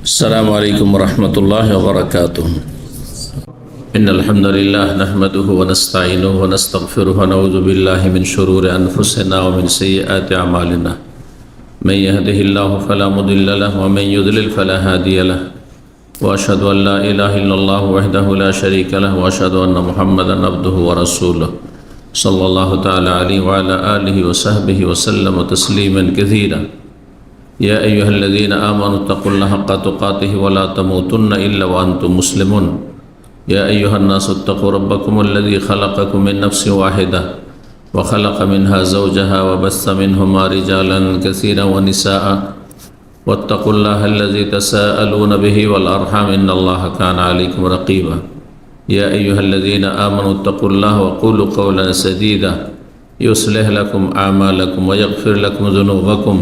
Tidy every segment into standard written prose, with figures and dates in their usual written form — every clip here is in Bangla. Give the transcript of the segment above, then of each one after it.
السلام عليكم ورحمة الله وبركاته. إن الحمد لله نحمده ونستعينه ونستغفره ونعوذ بالله من شرور أنفسنا ومن سيئات أعمالنا. من يهده الله فلا مضل له ومن يضلل فلا هادي له. وأشهد أن لا إله إلا الله وحده لا شريك له وأشهد أن محمدا عبده ورسوله صلى الله تعالى عليه وعلى آله وصحبه وسلم تسليما كثيرا. يا أيها الذين آمنوا اتقوا الله حق تقاته ولا تموتن إلا وأنتم مسلمون. يا أيها الناس اتقوا ربكم الذي خلقكم من نفس واحدة وخلق منها زوجها وبث منهما رجالا كثيرا ونساء واتقوا الله الذي تساءلون به والأرحام إن الله كان عليكم رقيبا. يا أيها الذين آمنوا اتقوا الله وقولوا قولا سديدا يصلح لكم أعمالكم ويغفر لكم ذنوبكم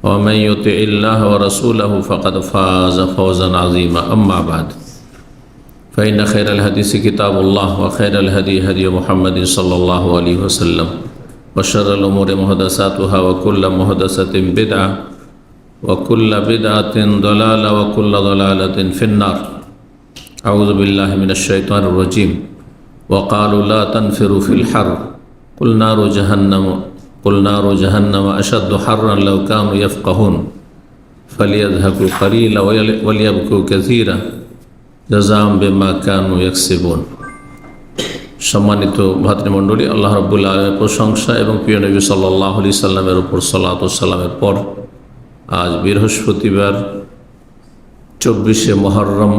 ومن يطع الله ورسوله فقد فاز فوزا عظيما. أما بعد فإن خير الحديث كتاب الله وخير الهدي هدي محمد صلى الله عليه وسلم وشر الأمور محدثاتها وكل محدثة بدعة وكل بدعة ضلالة وكل ضلالة في النار. أعوذ بالله من الشيطان الرجيم. وقالوا لا تنفروا في الحر قل نار جهنم أشد حرا لو كانوا يفقهون فليضحكوا قليلا وليبكوا كثيرا جزاء بما كانوا يكسبون. সম্মানিত ভাতৃমণ্ডলী, আল্লাহ রাব্বুল আলামিনের প্রশংসা এবং প্রিয় নবী সাল্লাল্লাহু আলাইহি সাল্লামের উপর সালাত ও সালামের পর আজ বৃহস্পতিবার 24শে মুহররম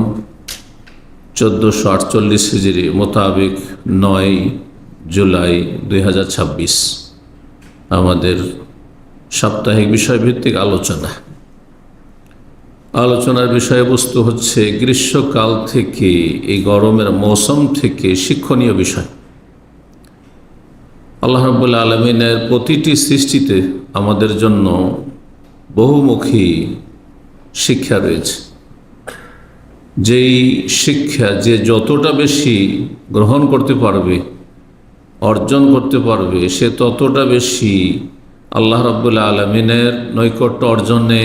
1448 হিজরি মোতাবেক 9 জুলাই 2026 আমাদের সাপ্তাহিক বিষয়ভিত্তিক আলোচনার বিষয়বস্তু হচ্ছে গ্রীষ্মকাল থেকে এই গরমের মৌসুম থেকে শিক্ষণীয় বিষয়। আল্লাহ রাব্বুল আলামিনের প্রতিটি সৃষ্টিতে আমাদের জন্য বহুমুখী শিক্ষা রয়েছে। যেই শিক্ষা যে যতটা বেশি গ্রহণ করতে পারবে, অর্জন করতে পারবে, সে ততটা বেশি আল্লাহ রাব্বুল আলামিনের নৈকট্য অর্জনে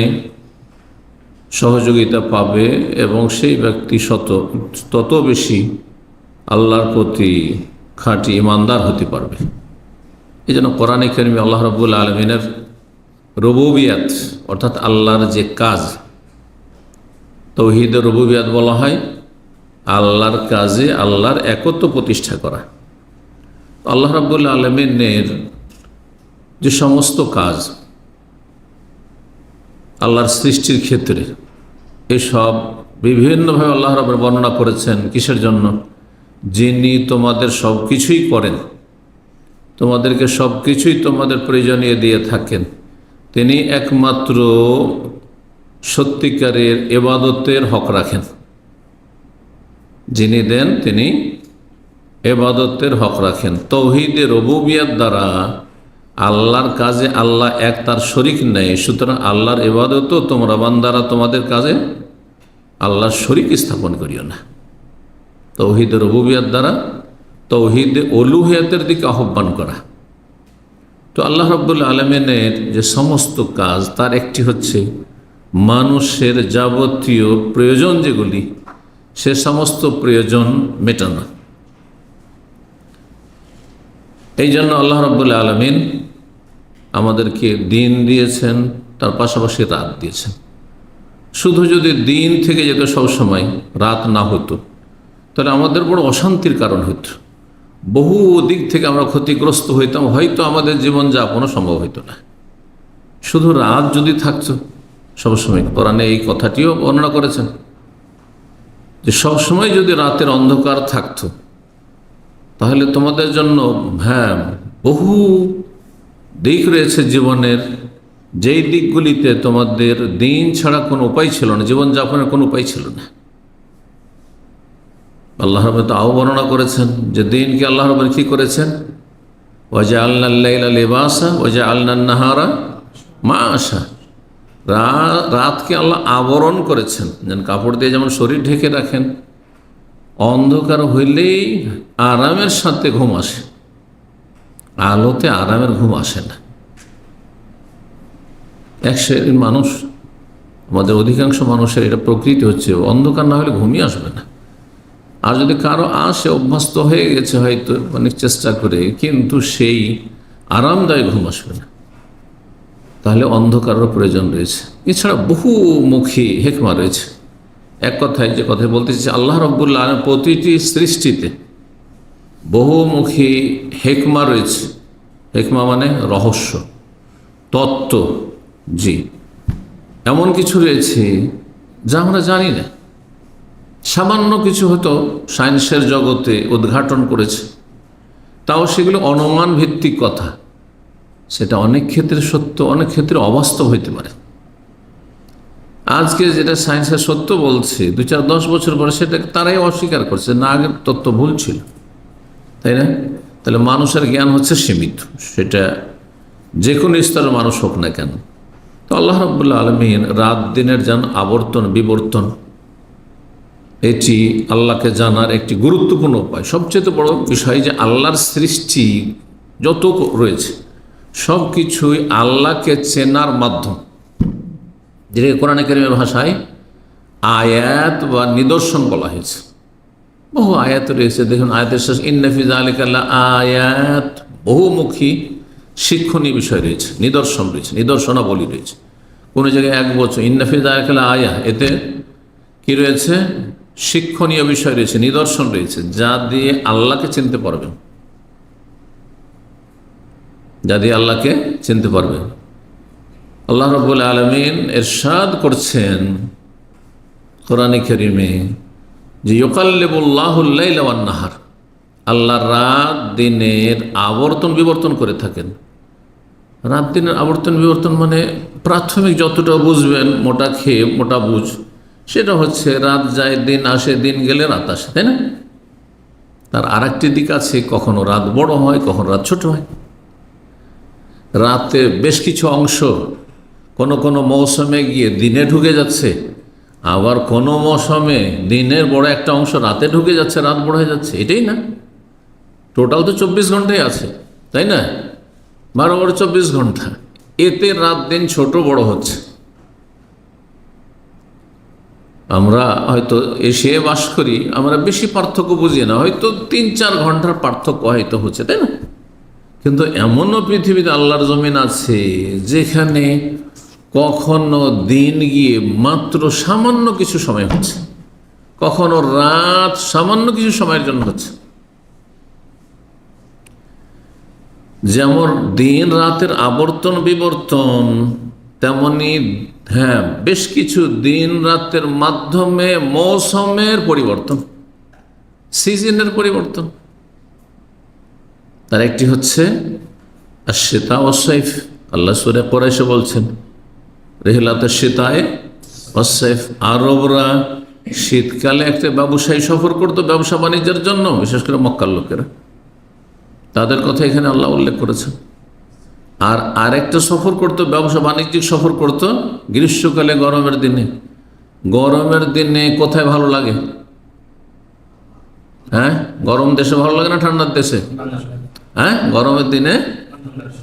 সহযোগিতা পাবে এবং সেই ব্যক্তি তত বেশি আল্লাহর প্রতি খাঁটি ইমানদার হতে পারবে। এই জন্য কোরআনে কারিমে আল্লাহ রাব্বুল আলামিনের রুবুবিয়াত অর্থাৎ আল্লাহর যে কাজ, তাওহীদের রুবুবিয়াত বলা হয় আল্লাহর কাজে আল্লাহর একত্ব প্রতিষ্ঠা করা। আল্লাহ রাব্বুল আলামিনের যে সমস্ত কাজ আল্লাহর সৃষ্টির ক্ষেত্রে, এসব বিভিন্নভাবে আল্লাহ রাব্বুল বর্ণনা করেছেন। কিসের জন্য? যিনি তোমাদের সব কিছুই করেন, তোমাদেরকে সব কিছুই তোমাদের প্রয়োজনীয় দিয়ে থাকেন, তিনি একমাত্র সত্যিকারের ইবাদতের হক রাখেন। যিনি দেন তিনি ইবাদতের হক রাখেন। তাওহীদে রুবুবিয়ত দ্বারা আল্লাহর কাজে আল্লাহ এক, তার শরীক নেই। সুতরাং আল্লাহর ইবাদতও তোমরা বান্দারা তোমাদের কাজে আল্লাহর শরীক স্থাপন করিও না। তাওহীদে রুবুবিয়ত দ্বারা তাওহীদে উলুহিয়তের দিকে আহ্বান করা। তো আল্লাহ রাব্বুল আলামিনের যে সমস্ত কাজ, তার একটি হচ্ছে মানুষের যাবতীয় প্রয়োজন যেগুলি, সে সমস্ত প্রয়োজন মেটানো। এই জন্য আল্লাহ রাব্বুল আলামিন আমাদেরকে দিন দিয়েছেন, তার পাশাপাশি রাত দিয়েছেন। শুধু যদি দিন থেকে যেত সবসময়, রাত না হতো, তাহলে আমাদের বড় অশান্তির কারণ হতো। বহু দিক থেকে আমরা ক্ষতিগ্রস্ত হইতাম, হয়তো আমাদের জীবনযাপনও সম্ভব হইতো না। শুধু রাত যদি থাকতো সবসময়, কোরআনে এই কথাটিও বর্ণনা করেছেন যে সবসময় যদি রাতের অন্ধকার থাকতো, তাহলে তোমাদের জন্য বহু দিক রয়েছে জীবনের, যেই দিকগুলিতে তোমাদের দিন ছাড়া কোনো উপায় ছিল না, জীবনযাপনের কোনো উপায় ছিল না। আল্লাহ রাব্বুল তাও বর্ণনা করেছেন যে দিনকে আল্লাহ রাব্বুল কী করেছেন? ওয়াজআলনাল লাইলা লিবাসা ওয়াজআলনান নাহারা মাআশা। রাতকে আল্লাহ আবরণ করেছেন, যেন কাপড় দিয়ে যেমন শরীর ঢেকে রাখেন। অন্ধকার হইলেই আরামের সাথে ঘুম আসে, আলোতে আরামের ঘুম আসে না। এক শ্রেণীর মানুষ আমাদের অধিকাংশ মানুষের এটা প্রকৃতি হচ্ছে, অন্ধকার না হলে ঘুমিয়ে আসবে না। আর যদি কারো আসে, অভ্যস্ত হয়ে গেছে হয়তো অনেক চেষ্টা করে, কিন্তু সেই আরামদায়ক ঘুম আসবে না, তাহলে অন্ধকারের প্রয়োজন রয়েছে। এছাড়া বহুমুখী হেকমা রয়েছে। এক কথায় যে কথা বলতে চাইছি, আল্লাহ রাব্বুল আলামিন প্রতিটি সৃষ্টিতে বহুমুখী হেকমা রয়েছে। হেকমা মানে রহস্য, তত্ত্ব। জি, এমন কিছু রয়েছে যা আমরা জানি না। সামান্য কিছু হয়তো সায়েন্সের জগতে উদ্ঘাটন করেছে, তাও সেগুলো অনুমান ভিত্তিক কথা। সেটা অনেক ক্ষেত্রে সত্য, অনেক ক্ষেত্রে অবাস্তব হইতে পারে। আজকে যেটা সায়েন্সের সত্য বলছে, 2-4-10 বছর পরে সেটা তারাই অস্বীকার করছে, না আগের তত্ত্ব ভুল ছিল, তাই না? তাহলে মানুষের জ্ঞান হচ্ছে সীমিত, সেটা যে কোনো স্তরের মানুষ হোক না কেন। তো আল্লাহ রাব্বুল আলামিন রাত দিনের যেন আবর্তন বিবর্তন, এটি আল্লাহকে জানার একটি গুরুত্বপূর্ণ উপায়। সবচেয়ে বড় বিষয় যে আল্লাহর সৃষ্টি যত রয়েছে সব কিছুই আল্লাহকে চেনার মাধ্যম, যেটাকে কোরআনে কারীমের ভাষায় আয়াত বা নিদর্শন বলা হয়েছে। বহু আয়াত রয়েছে, দেখুন আয়াতের শেষ ইন্না ফি যালিকা লাআয়াত, বহুমুখী শিক্ষণীয় বিষয় রয়েছে, নিদর্শন রয়েছে, নিদর্শনাবলী রয়েছে। কোনো জায়গায় এক বছর ইন্না ফি যালিকা লাআয়া, এতে কি রয়েছে? শিক্ষণীয় বিষয় রয়েছে, নিদর্শন রয়েছে, যা দিয়ে আল্লাহকে চিনতে পারবেন, যা দিয়ে আল্লাহকে চিনতে পারবেন। আল্লাহ রাব্বুল আলামিন ইরশাদ করছেন কোরআনে কারীমে যে ইউকাল্লিবুল্লাহুল লাইলা ওয়ান নাহার, আল্লাহ রাত দিনের আবর্তন বিবর্তন করে থাকেন। রাত দিনের আবর্তন বিবর্তন মানে প্রাথমিক যতটা বুঝবেন, মোটা খেয়ে মোটা বুঝ, সেটা হচ্ছে রাত যায় দিন আসে, দিন গেলে রাত আসে, তাই না? তার আরেকটি দিক আছে, কখনো রাত বড় হয়, কখনো রাত ছোট হয়। রাতে বেশ কিছু অংশ কোনো কোনো মৌসুমে গিয়ে দিনে ঢুকে যাচ্ছে, আবার কোনো মৌসুমে দিনের বড় একটা অংশ রাতে ঢুকে যাচ্ছে, রাত বড় হয়ে যাচ্ছে। এটাই না, টোটাল তো 24 ঘন্টাই আছে, তাই না? 12-24 ঘন্টা, এতে রাত দিন ছোট বড় হচ্ছে। আমরা হয়তো এশিয়ায় বাস করি, আমরা বেশি পার্থক্য বুঝি না, হয়তো 3-4 ঘন্টার পার্থক্য হয়তো হচ্ছে, তাই না? কিন্তু এমনও পৃথিবীতে আল্লাহর জমিন আছে যেখানে কখনো দিন গিয়ে মাত্র সামান্য কিছু সময় হচ্ছে, কখনো রাত সামান্য কিছু সময়ের জন্য হচ্ছে। যেমন দিন রাতের আবর্তন বিবর্তন, তেমনি হ্যাঁ বেশ কিছু দিন রাতের মাধ্যমে মৌসুমের পরিবর্তন, সিজনের পরিবর্তন। তার একটি হচ্ছে আশ-শিতা ওয়াস-সাইফ। আল্লাহ সূরা কুরাইশে বলছেন রিহলাতুশ শিতায়ে ওয়াস-সাইফ। আরবরা শীতকালে একটা ব্যবসায়ী সফর করতো ব্যবসা বাণিজ্যের জন্য, বিশেষ করে মক্কার লোকেরা, তাদের কথা এখানে আল্লাহ উল্লেখ করেছেন। আর আরেকটা সফর করতো, ব্যবসা বাণিজ্যিক সফর করতো গ্রীষ্মকালে, গরমের দিনে। গরমের দিনে কোথায় ভালো লাগে? হ্যাঁ, গরম দেশে ভালো লাগে না ঠান্ডার দেশে? হ্যাঁ, গরমের দিনে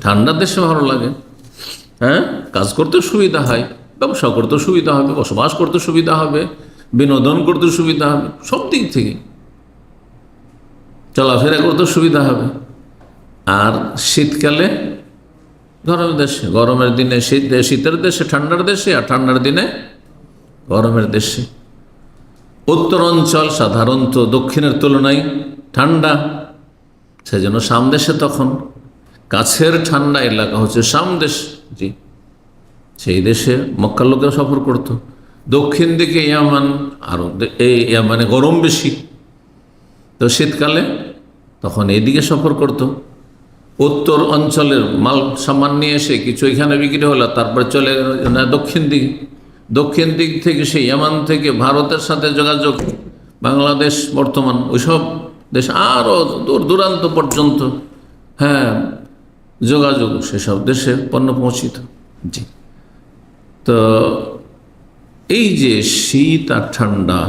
ঠান্ডার দেশে ভালো লাগে। হ্যাঁ, কাজ করতে সুবিধা হয়, ব্যবসা করতে সুবিধা হবে, বসবাস করতে সুবিধা হবে, বিনোদন করতে সুবিধা হবে, সব দিক থেকে চলাফেরা করতে সুবিধা হবে। আর শীতকালে গরমের দেশে, গরমের দিনে শীতের দেশে, ঠান্ডার দেশে, আর ঠান্ডার দিনে গরমের দেশে। উত্তর অঞ্চল সাধারণত দক্ষিণের তুলনায় ঠান্ডা, সেজন্য সামদেশে তখন কাছের ঠান্ডা এলাকা হচ্ছে সামদেশ। জি, সেই দেশে মক্কার লোকেরা সফর করত। দক্ষিণ দিকে ইয়ামান, আরো এই ইয়ামানে গরম বেশি, তো শীতকালে তখন এইদিকে সফর করত। উত্তর অঞ্চলের মাল সামান নিয়ে এসে কিছু এখানে বিক্রি হলো, তারপরে চলে না দক্ষিণ দিকে। দক্ষিণ দিক থেকে সেই ইয়ামান থেকে ভারতের সাথে যোগাযোগ, বাংলাদেশ বর্তমান ওইসব দেশ আরও দূর দূরান্ত পর্যন্ত, হ্যাঁ যোগাযোগ, সেসব দেশে পণ্য পৌঁছিত। জি, তো এই যে শীত আর ঠান্ডা,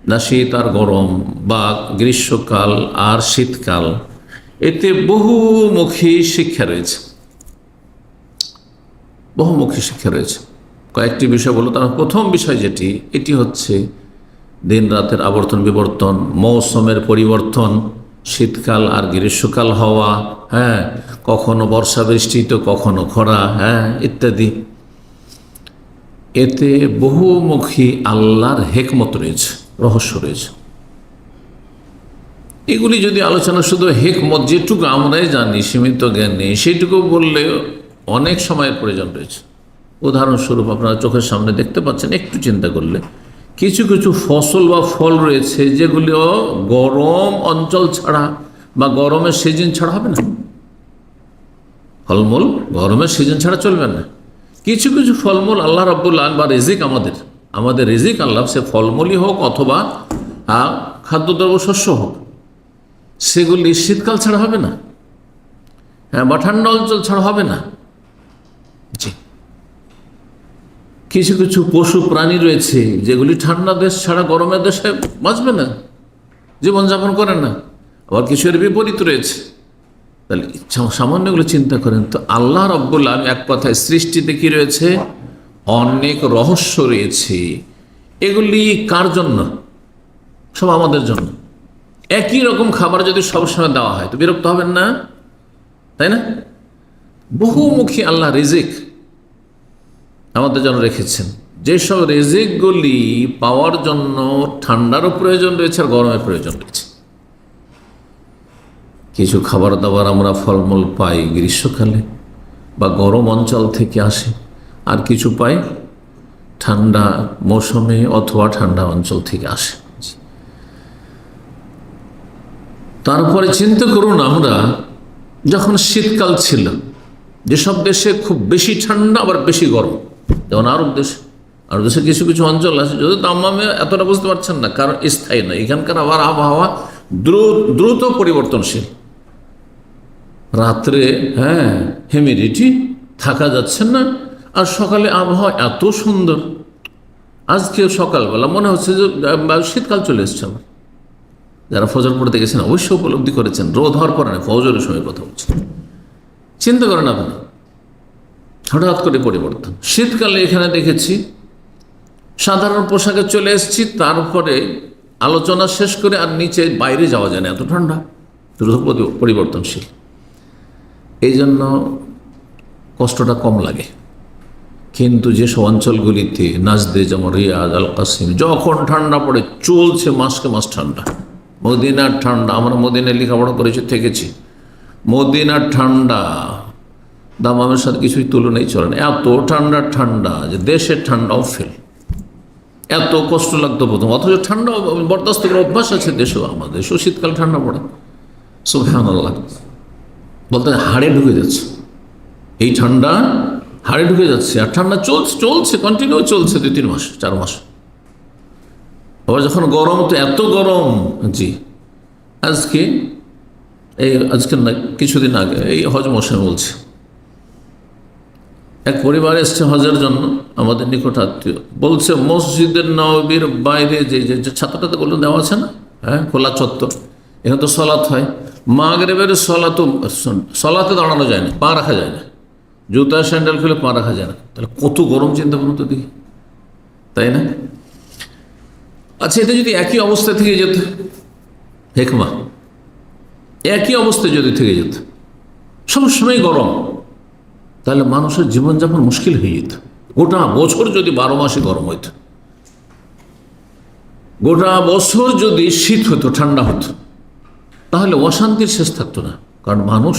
না শীত আর গরম, বা গ্রীষ্মকাল আর শীতকাল, এতে বহুমুখী শিক্ষা রয়েছে, বহুমুখী শিক্ষা রয়েছে। কয়েকটি বিষয় বললো। তার প্রথম বিষয় এটি হচ্ছে দিন রাতের আবর্তন বিবর্তন, মৌসুমের পরিবর্তন, শীতকাল আর গ্রীষ্মকাল হওয়া, কখনো বর্ষা বৃষ্টি তো কখনো খরা, ইত্যাদি। এতে বহুমুখী আল্লাহর হেকমত রয়েছে, রহস্য রয়েছে। এগুলি যদি আলোচনা শুধু হেকমত যেটুকু আমরাই জানি, সীমিত জ্ঞান নেই, সেইটুকু বললে অনেক সময়ের প্রয়োজন রয়েছে। উদাহরণস্বরূপ আপনারা চোখের সামনে দেখতে পাচ্ছেন, একটু চিন্তা করলে কিছু কিছু ফসল বা ফল রয়েছে যেগুলো গরম অঞ্চল ছাড়া বা গরমের সিজন ছাড়া হবে না। ফলমূল গরমের সিজন ছাড়া চলবে না। কিছু কিছু ফলমূল আল্লাহ রাব্বুল আলামিন বা রিজিক, আমাদের রিজিক আল্লাহ, সে ফলমূলই হোক অথবা খাদ্যদ্রব্য শস্য হোক, সেগুলি শীতকাল ছাড়া হবে না, বা ঠান্ডা অঞ্চল ছাড়া হবে না। জি, কিছু কিছু পশু প্রাণী রয়েছে যেগুলি ঠান্ডা দেশ ছাড়া গরমের দেশে বাঁচবে না, জীবনযাপন করে না। আবার কিছু এর বিপরীত রয়েছে। তাহলে সামান্যগুলো চিন্তা করেন তো, আল্লাহ রাব্বুল আলামিন এক কথায় সৃষ্টিতে কি রয়েছে, অনেক রহস্য রয়েছে। এগুলি কার জন্য? সব আমাদের জন্য। একই রকম খাবার যদি সবসময় দেওয়া হয় তো বিরক্ত হবেন না, তাই না? বহুমুখী আল্লাহ রিজিক আমাদের জন্য রেখেছেন। যেসব রিজিকগুলি পাওয়ার জন্য ঠান্ডারও প্রয়োজন রয়েছে আর গরমের প্রয়োজন রয়েছে। কিছু খাবার দাবার আমরা ফলমূল পাই গ্রীষ্মকালে বা গরম অঞ্চল থেকে আসে, আর কিছু পাই ঠান্ডা মৌসুমে অথবা ঠান্ডা অঞ্চল থেকে আসে। তারপরে চিন্তা করুন, আমরা যখন শীতকাল ছিল, যেসব দেশে খুব বেশি ঠান্ডা আবার বেশি গরম, যেমন আরব দেশে কিছু কিছু অঞ্চল আছে যদি তাপমাত্রা এতটা বুঝতে পারছেন না, কারণ স্থায়ী নয়। এখানকার আবার আবহাওয়া দ্রুত পরিবর্তনশীল। রাত্রে হিউমিডিটি থাকা যাচ্ছে না, আর সকালে আবহাওয়া এত সুন্দর। আজকে সকালবেলা মনে হচ্ছে যে শীতকাল চলে এসছে। আমার যারা ফজর পড়তে গেছেন অবশ্যই উপলব্ধি করেছেন, রোদ হওয়ার পরে না, ফজরের সময় কথা হচ্ছে। চিন্তা করেন আপনি, হঠাৎ করে পরিবর্তন। শীতকালে এখানে দেখেছি সাধারণ পোশাকে চলে এসেছি, তারপরে আলোচনা শেষ করে আর নিচে বাইরে যাওয়া যায় না, এত ঠান্ডা, দ্রুত পরিবর্তনশীল। এই জন্য কষ্টটা কম লাগে। কিন্তু যেসব অঞ্চলগুলিতে নাজদে, যেমন রিয়াদ, আল কাসিম, যখন ঠান্ডা পড়ে চলছে মাসকে মাস ঠান্ডা। মদিনার ঠান্ডা, আমরা মদিনায় লেখাপড়া করেছি, থেকেছি। মদিনার ঠান্ডা দামামের সাথে কিছুই তুলনাই চলে না। এত ঠান্ডা যে দেশের ঠান্ডাও ফেল, এত কষ্ট লাগতো প্রথম। অথচ ঠান্ডা বরদাস্ত করে অভ্যাস আছে দেশেও, আমাদের দেশেও শীতকাল ঠান্ডা পড়ে। সুবহানাল্লাহ, বলতে হাড়ে ঢুকে যাচ্ছে এই ঠান্ডা, হাড়ে ঢুকে যাচ্ছে। আর ঠান্ডা চলছে কন্টিনিউ চলছে 2-3 মাস 4 মাস। আবার যখন গরম, তো এত গরম। জি, আজকে না, কিছুদিন আগে এই হজ মৌসুমে বলছে, এক পরিবার এসছে হজের জন্য, আমাদের নিকট আত্মীয়। বলছে মসজিদের নববীর বাইরে যে ছাত্রটাতে বললেন দেওয়া আছে না, খোলা চত্বর, এখানে তো সলাৎ হয়। মাগরিবের সলাতে দাঁড়ানো যায় না, পা রাখা যায় না, জুতা স্যান্ডেল খুলে পা রাখা যায় না। তাহলে কত গরম, চিন্তা করুন তো দেখি, তাই না? আচ্ছা, এটা যদি একই অবস্থা থেকে যেত, হেকমা, একই অবস্থায় যদি থেকে যেত, সবসময় গরম, তাহলে মানুষের জীবনযাপন মুশকিল হয়ে যেত। গোটা বছর যদি 12 মাসে গরম হইত, গোটা বছর যদি শীত হতো, ঠান্ডা হতো, তাহলে অশান্তির শেষ থাকতো না। কারণ মানুষ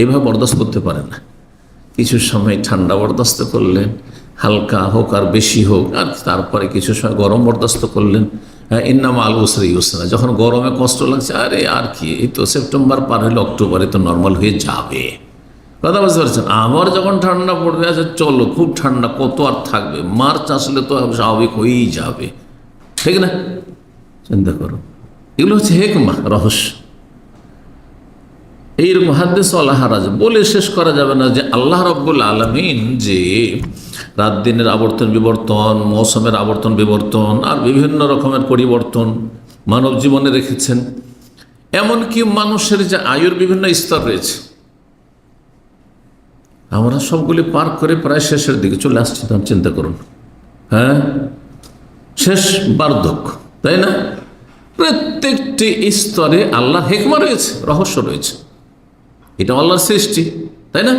এভাবে বরদাস্ত করতে পারে না। কিছু সময় ঠান্ডা বরদাস্ত করলেন, হালকা হোক আর বেশি হোক, আর তারপরে কিছু সময় গরম বরদাস্ত করলেন। ইন্নামা আল উসরি ইউসরা, যখন গরমে কষ্ট লাগছে, আরে আর কি, এই তো সেপ্টেম্বর পার হলে অক্টোবরে তো নর্মাল হয়ে যাবে। কথা বুঝতে পারছেন? আবার যখন ঠান্ডা পড়বে, আছে চলো খুব ঠান্ডা, কত আর থাকবে, মার্চ আসলে তো স্বাভাবিক হয়েই যাবে, ঠিক না? চিন্তা করো, এগুলো হচ্ছে হেকমা, রহস্য। এইরকম হাদিস ওয়ালা হারাজ বলে শেষ করা যাবে না যে আল্লাহ রাব্বুল আলামিন যে রাত দিনের আবর্তন বিবর্তন, মৌসুমের আবর্তন বিবর্তন আর বিভিন্ন রকমের পরিবর্তন মানব জীবনে রেখেছেন। এমনকি মানুষের যে আয়ুর বিভিন্ন স্তর রয়েছে, আমরা সবগুলি পার করে প্রায় শেষের দিকে চলে আসছি, তখন চিন্তা করুন। হ্যাঁ, শেষ বার্ধক্য, তাই না? প্রত্যেকটি স্তরে আল্লাহর হিকমা রয়েছে, রহস্য রয়েছে। এটা আল্লাহর সৃষ্টি, তাই না?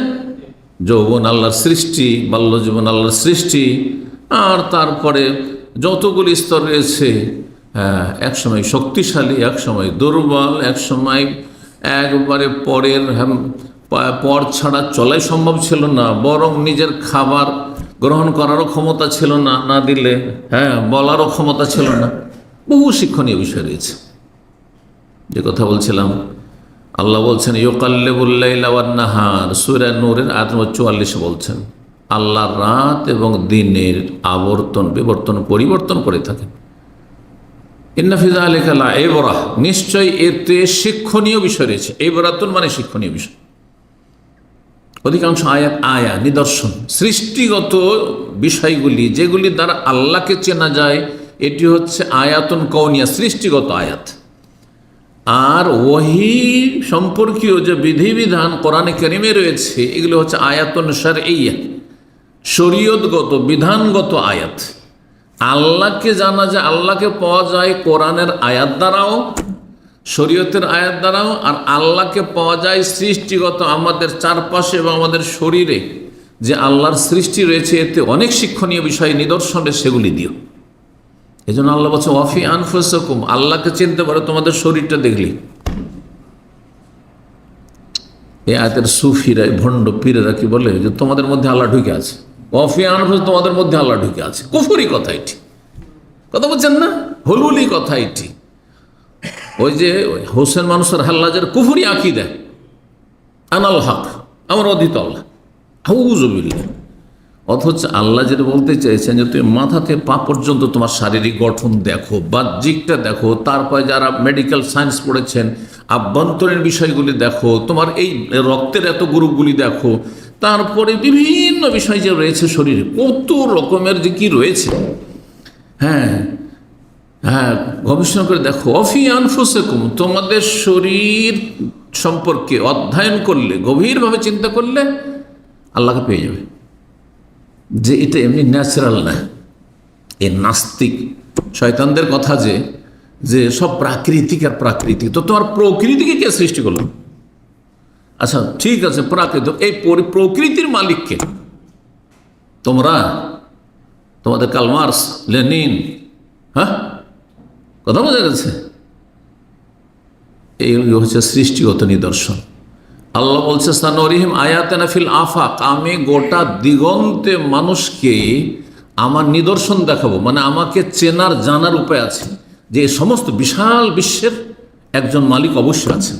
যৌবন আল্লাহর সৃষ্টি, বাল্য জীবন আল্লাহর সৃষ্টি, আর তারপরে যতগুলি স্তর রয়েছে, হ্যাঁ, এক সময় শক্তিশালী, এক সময় দুর্বল, এক সময় একবারে পর ছাড়া চলাই সম্ভব ছিল না, বরং নিজের খাবার গ্রহণ করারও ক্ষমতা ছিল না, না দিলে হ্যাঁ বলারও ক্ষমতা ছিল না। বহু শিক্ষণীয় বিষয় রয়েছে। যে কথা বলছিলাম, আল্লাহ বলছেন ইউকাল্লিবুল লাইলা ওয়ান নাহার, সূরা নূরের আয়াত নম্বর 44 বলছেন আল্লাহ রাত এবং দিনের আবর্তন বিবর্তন পরিবর্তন করে থাকেন। ইন্না ফি যালিকা লাইবরা, নিশ্চয় এতে শিক্ষণীয় বিষয় রয়েছে। ইবরাতুন মানে শিক্ষণীয় বিষয়। অধিকাংশ আয়াত নিদর্শন, সৃষ্টিগত বিষয়গুলি যেগুলি দ্বারা আল্লাহকে চেনা যায়, এটি হচ্ছে আয়াতুন কওনিয়া, সৃষ্টিগত আয়াত। আর ওহী সম্পর্কীয় যে বিধিবিধান কোরআনে কারিমে রয়েছে, এগুলো হচ্ছে আয়াতুন শারঈয়া, শরীয়তগত বিধানগত আয়াত। আল্লাহকে জানা যায়, আল্লাহকে পাওয়া যায় কোরআনের আয়াত দ্বারাও, শরীয়তের আয়াত দ্বারাও, আর আল্লাহকে পাওয়া যায় সৃষ্টিগত আমাদের চারপাশে এবং আমাদের শরীরে যে আল্লাহর সৃষ্টি রয়েছে, এতে অনেক শিক্ষণীয় বিষয় নিদর্শন, সেগুলি দিও। এই জন্য আল্লাহ বলছে ওয়াফি আনফুসাকুম, আল্লাহকে চিনতে পারো তোমাদের শরীরটা দেখলি। এই আয়াতের সুফিরা, ভণ্ড পীরেরা কি বলে যে তোমাদের মধ্যে আল্লাহ ঢুকে আছে। ওয়াফি আনফুস, তোমাদের মধ্যে আল্লাহ ঢুকে আছে। কুফরি কথা এটি, কথা বলছেন না, হলুলি কথা এটি। ওই যে হোসেন মানুষের হাল্লাজের কুফরি আকীদা, আনাল হক, আমার অধীত আল্লাহ, আউযুবিল্লাহ। অথচ আল্লাহ যেটা বলতে চাইছেন যে তুমি মাথা থেকে পা পর্যন্ত তোমার শারীরিক গঠন দেখো, বাহ্যিকটা দেখো, তারপরে যারা মেডিকেল সায়েন্স পড়েছেন আভ্যন্তরীণ বিষয়গুলি দেখো, তোমার এই রক্তের এত গ্রুপগুলি দেখো, তারপরে বিভিন্ন বিষয় যে রয়েছে শরীরে, কত রকমের যে কি রয়েছে, হ্যাঁ হ্যাঁ, গবেষণা করে দেখো। অফি আনফুসাকুম, তোমাদের শরীর সম্পর্কে অধ্যয়ন করলে, গভীরভাবে চিন্তা করলে আল্লাহকে পেয়ে যাবে। যে এটা এমনি ন্যাচারাল না, এ নাস্তিক শয়তানদের কথা যে সব প্রাকৃতিক আর প্রাকৃতিক। তো তোমার প্রকৃতিকে কে সৃষ্টি করলো? আচ্ছা ঠিক আছে, প্রাকৃতিক, এই প্রকৃতির মালিককে তোমরা, তোমাদের কার্ল মার্কস, লেনিন, হ্যাঁ, কথা বোঝা গেছে? এই হচ্ছে সৃষ্টিগত নিদর্শন। আল্লাহ বলছে সানুরিহিম আয়াতানা ফিল আফাক, আমি গোটা দিগন্তে মানুষকে আমার নিদর্শন দেখাবো, মানে আমাকে চেনার জানার উপায় আছে যে এই সমস্ত বিশাল বিশ্বের একজন মালিক অবশ্যই আছেন।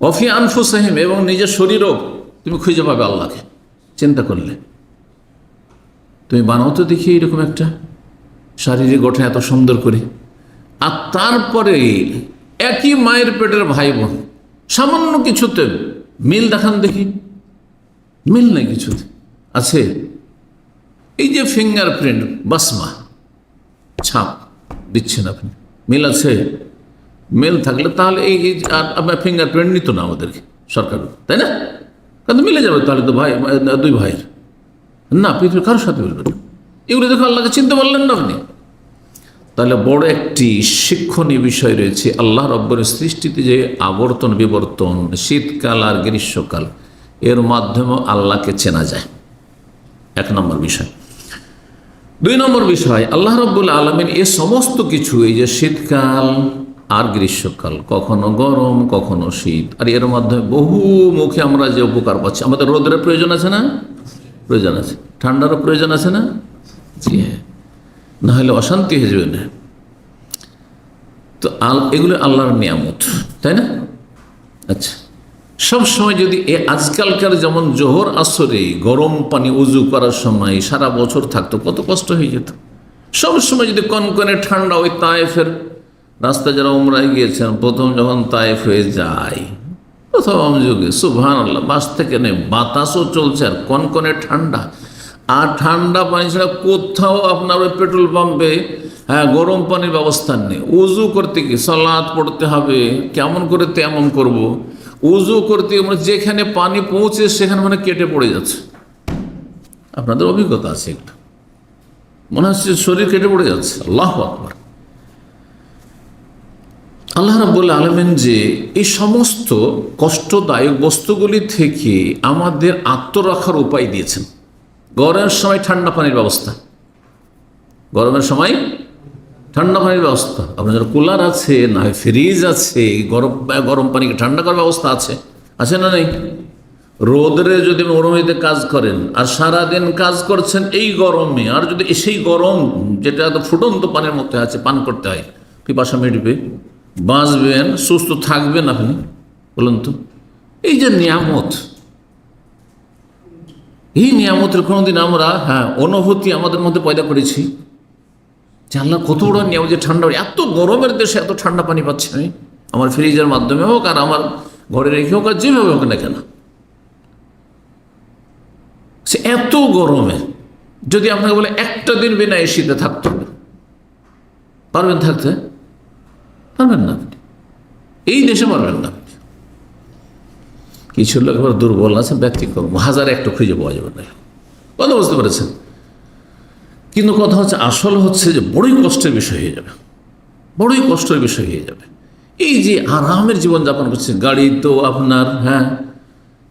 ওয়াফি আনফুসিহিম, এবং নিজের শরীরও তুমি খুঁজে পাবে আল্লাহকে চিন্তা করলে। তুমি বানাও তো দেখি এরকম একটা শারীরিক গঠন এত সুন্দর করে, আর তারপরে একই মায়ের পেটের ভাই বোন, সামান্য কিছুতে মিল দেখান দেখি, মিল নেই কিছুতে। আছে এই যে ফিঙ্গারপ্রিন্ট, বাসমা ছাপ দিচ্ছেন আপনি, মিল আছে? মিল থাকলে তাহলে এই আপনার ফিঙ্গারপ্রিন্ট নিত না আমাদেরকে সরকার, তাই না? কারণ মিলে যাবে তাহলে তো ভাই, দুই ভাইয়ের না, পৃথিবীর কারোর সাথে মিলবে না। এগুলো দেখে আল্লাহকে চিনতে পারলেন না আপনি। তাহলে বড় একটি শিক্ষণীয় বিষয় রয়েছে আল্লাহ রব্বুর সৃষ্টিতে, যে আবর্তন বিবর্তন, শীতকাল আর গ্রীষ্মকাল, এর মাধ্যমে আল্লাহকে চেনা যায়। এক নম্বর বিষয়। দুই নম্বর বিষয়, আল্লাহ রব্বুল আলামিন এ সমস্ত কিছু, এই যে শীতকাল আর গ্রীষ্মকাল, কখনো গরম কখনো শীত, আর এর মাধ্যমে বহু মুখে আমরা যে উপকার পাচ্ছি। আমাদের রোদের প্রয়োজন আছে না? প্রয়োজন আছে। ঠান্ডারও প্রয়োজন আছে না? জি হ্যাঁ, না হলে অশান্তি হয়ে যাবে না। তো এগুলো আল্লাহর নিয়ামত, তাই না? আচ্ছা, সব সময় যদি আজকালকার যেমন জোহর আসরে গরম পানি উজু করার সময় সারা বছর থাকতো, কত কষ্ট হয়ে যেত। সব সময় যদি কনকনে ঠান্ডা, ওই তায়েফের রাস্তা যারা উমরায় গিয়েছেন, প্রথম যখন তায়েফ হয়ে যায়, প্রথম যুগে সুবহানাল্লাহ, বাস থেকে নেই, বাতাসও চলছে আর কনকনে ঠান্ডা। আর ঠান্ডা পানি ছাড়া কোথাও আপনার ওই পেট্রোল পাম্পে হ্যাঁ গরম পানির ব্যবস্থা নেই। উজু করতে কি সালাত পড়তে হবে, কেমন করে তেমন করব। উজু করতে মানে যেখানে পানি পৌঁছে সেখানে মানে কেটে পড়ে যাচ্ছে। আপনাদের অভিজ্ঞতা আছে একটু, মনে হচ্ছে শরীর কেটে পড়ে যাচ্ছে। আল্লাহু আকবার। আল্লাহ রাব্বুল আলামিন যে এই সমস্ত কষ্টদায়ক বস্তুগুলি থেকে আমাদের আত্মরক্ষার উপায় দিয়েছেন। গরমের সময় ঠান্ডা পানির ব্যবস্থা, গরমের সময় ঠান্ডা পানির ব্যবস্থা। আপনাদের কুলার আছে, না হয় ফ্রিজ আছে, গরম পানিকে ঠান্ডা করার ব্যবস্থা আছে, আছে না নেই? রোদরে যদি মরুভূমিতে কাজ করেন আর সারাদিন কাজ করছেন এই গরমে, আর যদি সেই গরম যেটা এত ফুটন্ত পানির মধ্যে আছে পান করতে হয়, পিপাসা মিটবে, বাঁচবেন, সুস্থ থাকবেন আপনি? বলুন তো। এই যে নিয়ামত, এই নিয়ামতের কোনোদিন আমরা অনুভূতি আমাদের মধ্যে পয়দা করেছি যে আল্লাহ কত বড় নিয়ামত, যে ঠান্ডা, এত গরমের দেশে এত ঠান্ডা পানি পাচ্ছি আমি, আমার ফ্রিজের মাধ্যমে হোক আর আমার ঘরে রেখে হোক আর যেভাবে হোক না কেন। সে এত গরমে যদি আপনাকে বলে একটা দিন বিনা এসিতে থাকতে হবে, পারবেন থাকতে? পারবেন না, এই দেশে পারবেন না। কিছু লোক এবার দুর্বল আছে, ব্যতিক্রম, হাজার একটা খুঁজে পাওয়া যাবে না, কথা বুঝতে পেরেছেন? কিন্তু কথা হচ্ছে, আসল হচ্ছে যে বড়ই কষ্টের বিষয় হয়ে যাবে, বড়ই কষ্টের বিষয় হয়ে যাবে। এই যে আরামের জীবনযাপন করছে, গাড়ি তো আপনার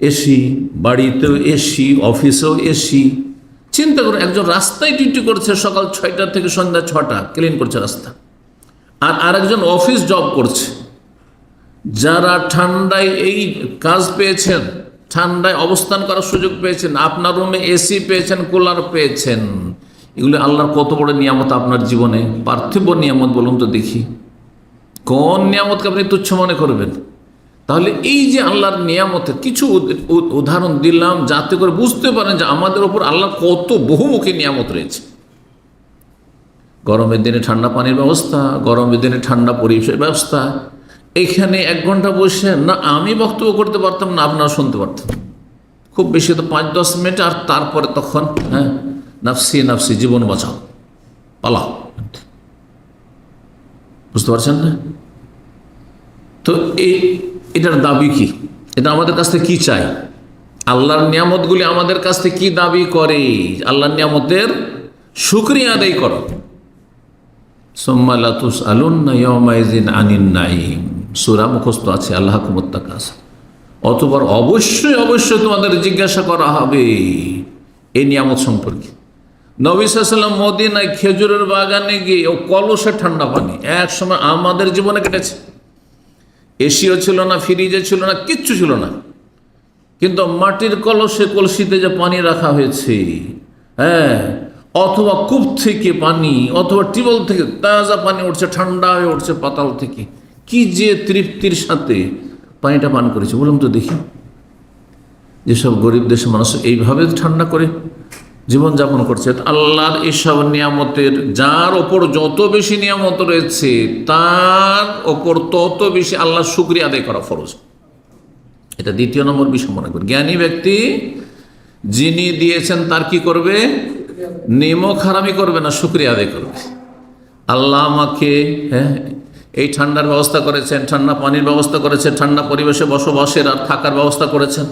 এসি, বাড়িতেও এসি, অফিসেও এসি। চিন্তা করুন, একজন রাস্তায় ডিউটি করছে সকাল 6টা থেকে সন্ধ্যা 6টা, ক্লিন করছে রাস্তা, আর আরেকজন অফিস জব করছে। যারা ঠান্ডায় এই কাজ পেয়েছেন, ঠান্ডায় অবস্থান করার সুযোগ পেয়েছেন, আপনার রুমে এসি পেয়েছেন, কুলার পেয়েছেন, এগুলো আল্লাহর কত বড় নিয়ামত আপনার জীবনে, পার্থিব নিয়ামত। বলুন তো দেখি, কোন নিয়ামতকে আপনি তুচ্ছ মনে করবেন? তাহলে এই যে আল্লাহর নিয়ামতের কিছু উদাহরণ দিলাম যাতে করে বুঝতে পারেন যে আমাদের ওপর আল্লাহর কত বহুমুখী নিয়ামত রয়েছে। গরমের দিনে ঠান্ডা পানির ব্যবস্থা, গরমের দিনে ঠান্ডা পরিবেশের ব্যবস্থা। এখানে 1 ঘন্টা বসে না আমি বক্তব্য করতে পারতাম, না আপনারা শুনতে পারতাম, খুব বেশি তো 5-10 মিনিট, আর তারপরে তখন নাফসি নাফসি, জীবন বাঁচাও, পালাও। বুঝতে পারছেন না? তো এটার দাবি কি? এটা আমাদের কাছ থেকে কি চাই? আল্লাহর নিয়ামতগুলি আমাদের কাছ থেকে কি দাবি করে? আল্লাহর নিয়ামতের শুকরিয়া আদায় করো। সুম্মা লা তুসআলুন্না ইয়াওমাইযিন আনিন নাঈম, সূরা মুখস্থ আছে, আল্লাহকুমুত তাকাসুর। অতঃপর অবশ্যই অবশ্যই তোমাদের জিজ্ঞাসা করা হবে এই নিয়ামত সম্পর্কে। নবী সাল্লাল্লাহু আলাইহি ওয়াসাল্লাম মদিনায় খেজুরের বাগানে গিয়ে ও কলসে ঠান্ডা পানি, এক সময় আমাদের জীবনে কেটেছে। এসিও ছিল না, ফ্রিজে ছিল না, কিচ্ছু ছিল না, কিন্তু মাটির কলসিতে যে পানি রাখা হয়েছে, অথবা কূপ থেকে পানি, অথবা টিউবওয়েল থেকে তাজা পানি উঠছে, ঠান্ডা হয়ে উঠছে পাতাল থেকে, কি যে তৃপ্তির সাথে পানিটা পান করেছে বলুন তো দেখি। যেসব গরিব দেশের মানুষ এইভাবে ঠান্ডা করে জীবনযাপন করছে, আল্লাহর এইসব নিয়ামতের, যার ওপর যত বেশি নিয়ামত রয়েছে তার ওপর তত বেশি আল্লাহর শুকরিয়া আদায় করা ফরজ। এটা 2 নম্বর বিষয় মনে করি। জ্ঞানী ব্যক্তি যিনি দিয়েছেন তার কি করবে? নিমক হারামি করবে না, শুকরিয়া আদায় করবে। আল্লাহ আমাকে এই ঠান্ডার ব্যবস্থা করেছেন, ঠান্ডা পানির ব্যবস্থা করেছেন, ঠান্ডা পরিবেশে বসবাসের আর থাকার ব্যবস্থা করেছেন,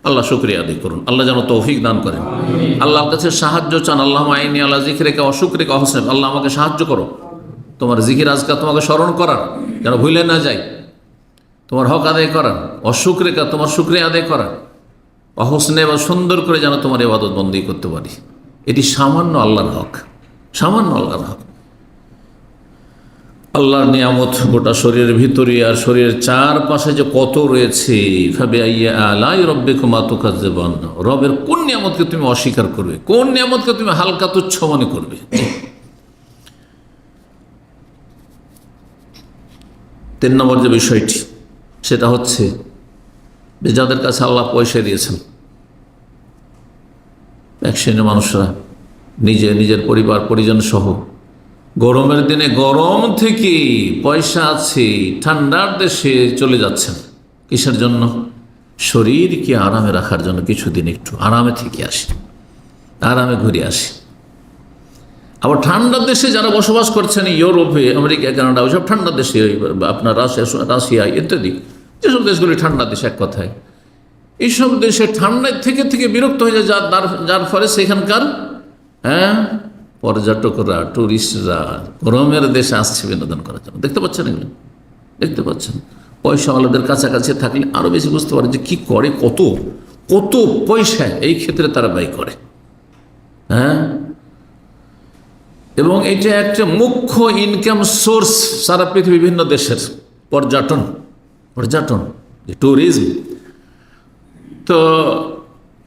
আল্লাহ শুকরিয়া আদায় করুন। আল্লাহ যেন তৌফিক দান করেন। আল্লাহর কাছে সাহায্য চান। আল্লাহ আইনি আল্লাহ জিকিরেকা অশুকরিকা হোসেন, আল্লাহ আমাকে সাহায্য করো, তোমার জিকির আজকাল তোমাকে স্মরণ করার, যেন ভুলে না যাই, তোমার হক আদায় করার, অশুকরিকা তোমার শুকরিয়া আদায় করার, অহসনে বা সুন্দর করে যেন তোমার ইবাদত বন্দী করতে পারি। এটি সামান্য আল্লাহর হক, সামান্য আল্লাহর হক। আল্লাহর নিয়ামত গোটা শরীরের ভিতরে আর শরীরের চারপাশে যে কত রয়েছে। ফাবিআইয়ি আলাই রাব্বিকুমা তুকাজ্জিবান, রবের কোন নিয়ামতকে তুমি অস্বীকার করবে, কোন নিয়ামতকে তুমি হালকা তুচ্ছ মনে করবে? 3 নম্বর যে বিষয়টি, সেটা হচ্ছে যে যাদের কাছে আল্লাহ পয়সা দিয়েছেন, এক শ্রেণীর মানুষরা নিজের পরিবার পরিজন সহ গরমের দিনে গরম থেকে পয়সা আছে ঠান্ডার দেশে চলে যাচ্ছেন। কিসের জন্য? শরীরকে আরামে রাখার জন্য। কিছুদিন একটু আরামে থেকে আসি, আরামে ঘুরে আসি। আবার ঠান্ডার দেশে যারা বসবাস করছেন, ইউরোপে, আমেরিকা, কানাডা, ওইসব ঠান্ডার দেশে, আপনার রাশিয়া ইত্যাদি, যেসব দেশগুলি ঠান্ডা দেশ এক কথায়, এইসব দেশে ঠান্ডায় থেকে থেকে বিরক্ত হয়ে যায়, যার ফলে সেখানকার পর্যটকরা, টুরিস্টরা গরমের দেশে আসছে বিনোদন করার জন্য। দেখতে পাচ্ছেন এগুলো, দেখতে পাচ্ছেন। পয়সাওয়ালাদের কাছাকাছি থাকলে আরও বেশি বুঝতে পারে যে কী করে, কত কত পয়সা এই ক্ষেত্রে তারা ব্যয় করে। এবং এটা একটা মুখ্য ইনকাম সোর্স সারা পৃথিবী বিভিন্ন দেশের, পর্যটন, ট্যুরিজম। তো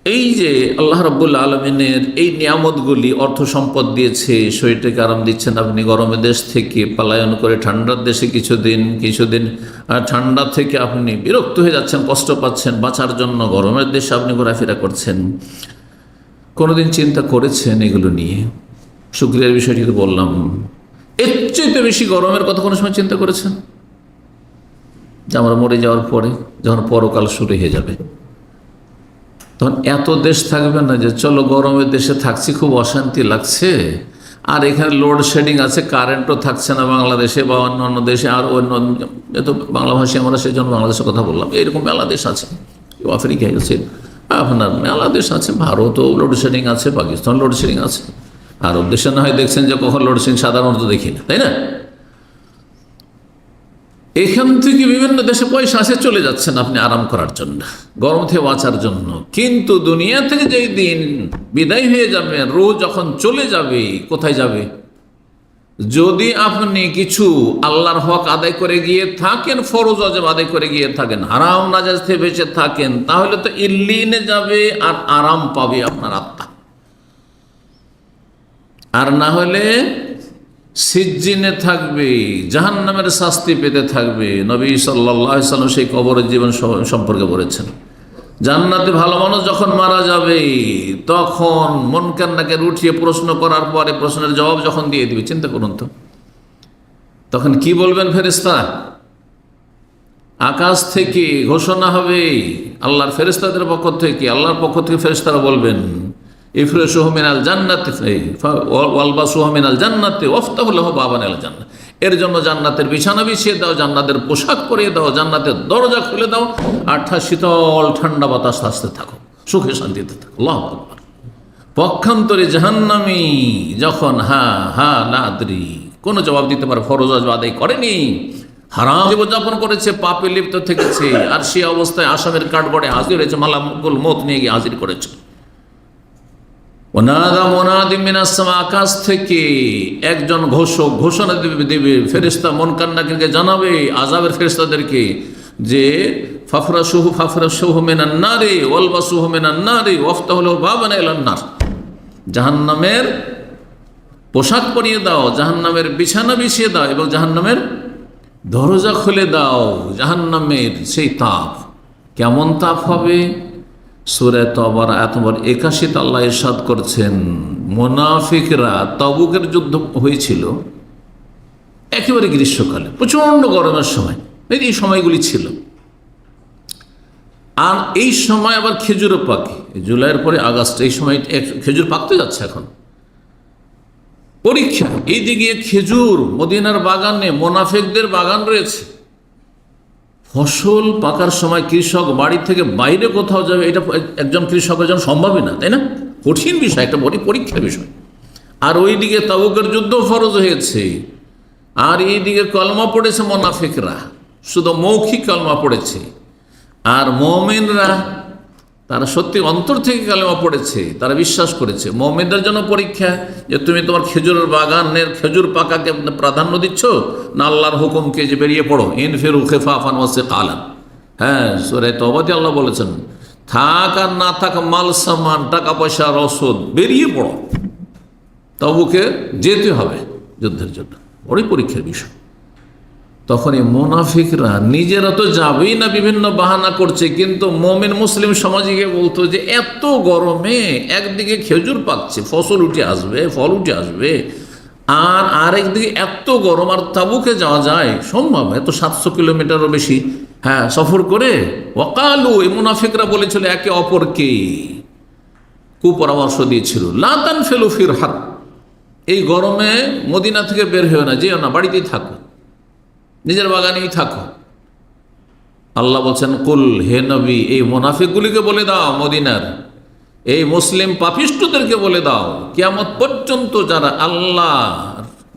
এই যে আল্লাহ রাব্বুল আলামিনের এই নিয়ামতগুলি, অর্থ সম্পদ দিয়েছে, শরীরটাকে আরাম দিচ্ছেন, আপনি গরমের দেশ থেকে পলায়ন করে ঠান্ডার দেশে কিছুদিন ঠান্ডা থেকে আপনি বিরক্ত হয়ে যাচ্ছেন, কষ্ট পাচ্ছেন, বাঁচার জন্য গরমের দেশে আপনি ঘোরাফেরা করছেন। কোনোদিন চিন্তা করেছেন এগুলো নিয়ে? শুকরিয়ার বিষয়টি তো বললাম। এর চেয়ে বেশি গরমের কথা কোনো সময় চিন্তা করেছেন? যে আমরা মরে যাওয়ার পরে যখন পরকাল শুরু হয়ে যাবে, তখন এত দেশ থাকবে না যে চলো গরমের দেশে থাকছি, খুব অশান্তি লাগছে, আর এখানে লোডশেডিং আছে, কারেন্টও থাকছে না বাংলাদেশে বা অন্য দেশে, আর অন্য এত বাংলা ভাষী আমরা সেই জন্য বাংলাদেশের কথা বললাম। এরকম মেলা দেশ আছে, আফ্রিকায় আছে, আপনার মেলা দেশ আছে, ভারতও লোডশেডিং আছে, পাকিস্তান লোডশেডিং আছে। আরব দেশে না হয় দেখছেন যে কখন লোডশেডিং সাধারণত দেখি না, তাই না? এখান থেকে বিভিন্ন দেশে পয়সা আসে, চলে যাচ্ছেন আপনি আরাম করার জন্য, গরম থেকে বাঁচার জন্য। কিন্তু দুনিয়া থেকে যেই দিন বিদায় হয়ে যাবে, রোজ যখন চলে যাবে, কোথায় যাবে? যদি আপনি কিছু আল্লাহর হক আদায় করে গিয়ে থাকেন, ফরজ ওয়াজিব আদায় করে গিয়ে থাকেন, হারাম নাজায়েজ থেকে বেঁচে থাকেন, তাহলে তো ইল্লিনে যাবে আর আরাম পাবে আপনার আত্মা। আর না হলে সিজ্জিনে থাকবে, জাহান্নামের শাস্তি পেতে থাকবে। নবী সাল্লাল্লাহু আলাইহি সাল্লাম সেই কবরের জীবন সম্পর্কে বলেছেন, জান্নাতে ভালো মানুষ যখন মারা যাবে তখন মুনকার নাকির উঠিয়ে প্রশ্ন করার পরে প্রশ্নের জবাব যখন দিয়ে দিবে, চিন্তা করুন তো, তখন কি বলবেন ফেরেশতা? আকাশ থেকে ঘোষণা হবে আল্লাহর ফেরেশতাদের পক্ষ থেকে, আল্লাহর পক্ষ থেকে ফেরেশতারা বলবেন, ইফরিশুহু মিনাল জান্নাতি ওয়ালবাসুহু মিনাল জান্নাতি ওয়াফতাহু লাহু বাবানাল জান্নাত। এর জন্য জান্নাতের বিছানা বিছিয়ে দাও, জান্নাতের পোশাক পরিয়ে দাও, জান্নাতের দরজা খুলে দাও, আর শীতল ঠান্ডা বাতাস আসতে থাকো, সুখে শান্তিতে থাকো। আল্লাহু আকবার। পক্ষান্তরে জাহান্নামী যখন লা আদরি, কোনো জবাব দিতে পারে, ফরজ ওয়াজিব আদায় করেনি, হারাম জীবনযাপন করেছে, পাপে লিপ্ত থেকেছে, আর সে অবস্থায় আসামের কাঠগড়ে হাজির হয়েছে, মালাকুল মউত নিয়ে গিয়ে হাজির করেছে। ওনাদা মুনাদিম মিনাস সামা, আকাশ থেকে একজন ঘোষণা দেবে, ফেরেশতা মুনকার নাকিরকে জানাবে, আযাবের ফেরেশতাদেরকে, যে ফাফরাশুহু মিনান নারি ওয়ালবাসুহু মিনান নারি ওয়াফতাহু লাহু বাবান ইলান নার, জাহান্নামের পোশাক পরিয়ে দাও, জাহান্নামের বিছানা বিছিয়ে দাও, এবং জাহান্নামের দরজা খুলে দাও। জাহান্নামের সেই তাপ, কেমন তাপ হবে? সূরা তাওবার আয়াত নম্বর 81 আল্লাহ ইরশাদ করছেন, মুনাফিকরা, তাবুকের যুদ্ধ হয়েছিল একেবারে গ্রীষ্মকালে, প্রচণ্ড গরমের সময়, এই সময়গুলি ছিল। আর এই সময় আবার খেজুরও পাকে, জুলাইয়ের পরে আগস্ট, এই সময় খেজুর পাকতে যাচ্ছে এখন। পরীক্ষা, এইদিকে খেজুর, মদিনার বাগানে মুনাফিকদের বাগান রয়েছে। ফসল পাকার সময় কৃষক বাড়ি থেকে বাইরে কোথাও যাবে, এটা একজন কৃষকের জন্য সম্ভবই না, তাই না? কঠিন বিষয়, একটা বড় পরীক্ষার বিষয়। আর ওইদিকে তাবুকের যুদ্ধ ফরজ হয়েছে, আর এইদিকে কলমা পড়েছে মুনাফিকরা, শুধু মৌখিক কলমা পড়েছে। আর মুমিনরা, তারা সত্যি অন্তর থেকে কালেমা পড়েছে, তারা বিশ্বাস করেছে। মুমিনদের জন্য পরীক্ষা, যে তুমি তোমার খেজুরের বাগানের খেজুর পাকাকে প্রাধান্য দিচ্ছ না আল্লাহর হুকুমকে, যে বেরিয়ে পড়ো, ইনফিরু খিফাফান ওয়া সিকালান। সূরা তাওবাতে আল্লাহ বলেছেন, থাক আর না থাক মাল সামান, টাকা পয়সা, রসদ, বেরিয়ে পড়ো, তাবুকে যেতে হবে যুদ্ধের জন্য। বড়ই পরীক্ষার বিষয়। তখন এই মুনাফিকরা নিজেরা তো যাবেই না, বিভিন্ন বাহানা করছে, কিন্তু মুমিন মুসলিম সমাজে বলতো যে এত গরমে একদিকে খেজুর পাকছে, ফসল উঠে আসবে, ফল উঠে আসবে, আর আরেকদিকে এত গরম, আর তাবুকে যাওয়া যায় সম্ভব? এত 700 কিলোমিটারও বেশি সফর করে। ওয়াকালু, এই মুনাফিকরা বলেছিল একে অপরকে, কুপরামর্শ দিয়েছিল, লা তানফিলু ফিল হার, এই গরমে মদিনা থেকে বের হয়েও না, যেও না, বাড়িতেই থাকো, নিজের বাগানেই থাকো। আল্লাহ বলছেন, কুল, হে নবী, এই মুনাফিকগুলিকে বলে দাও, মদিনার এই মুসলিম পাপিষ্ঠদেরকে বলে দাও, কিয়ামত পর্যন্ত যারা আল্লাহ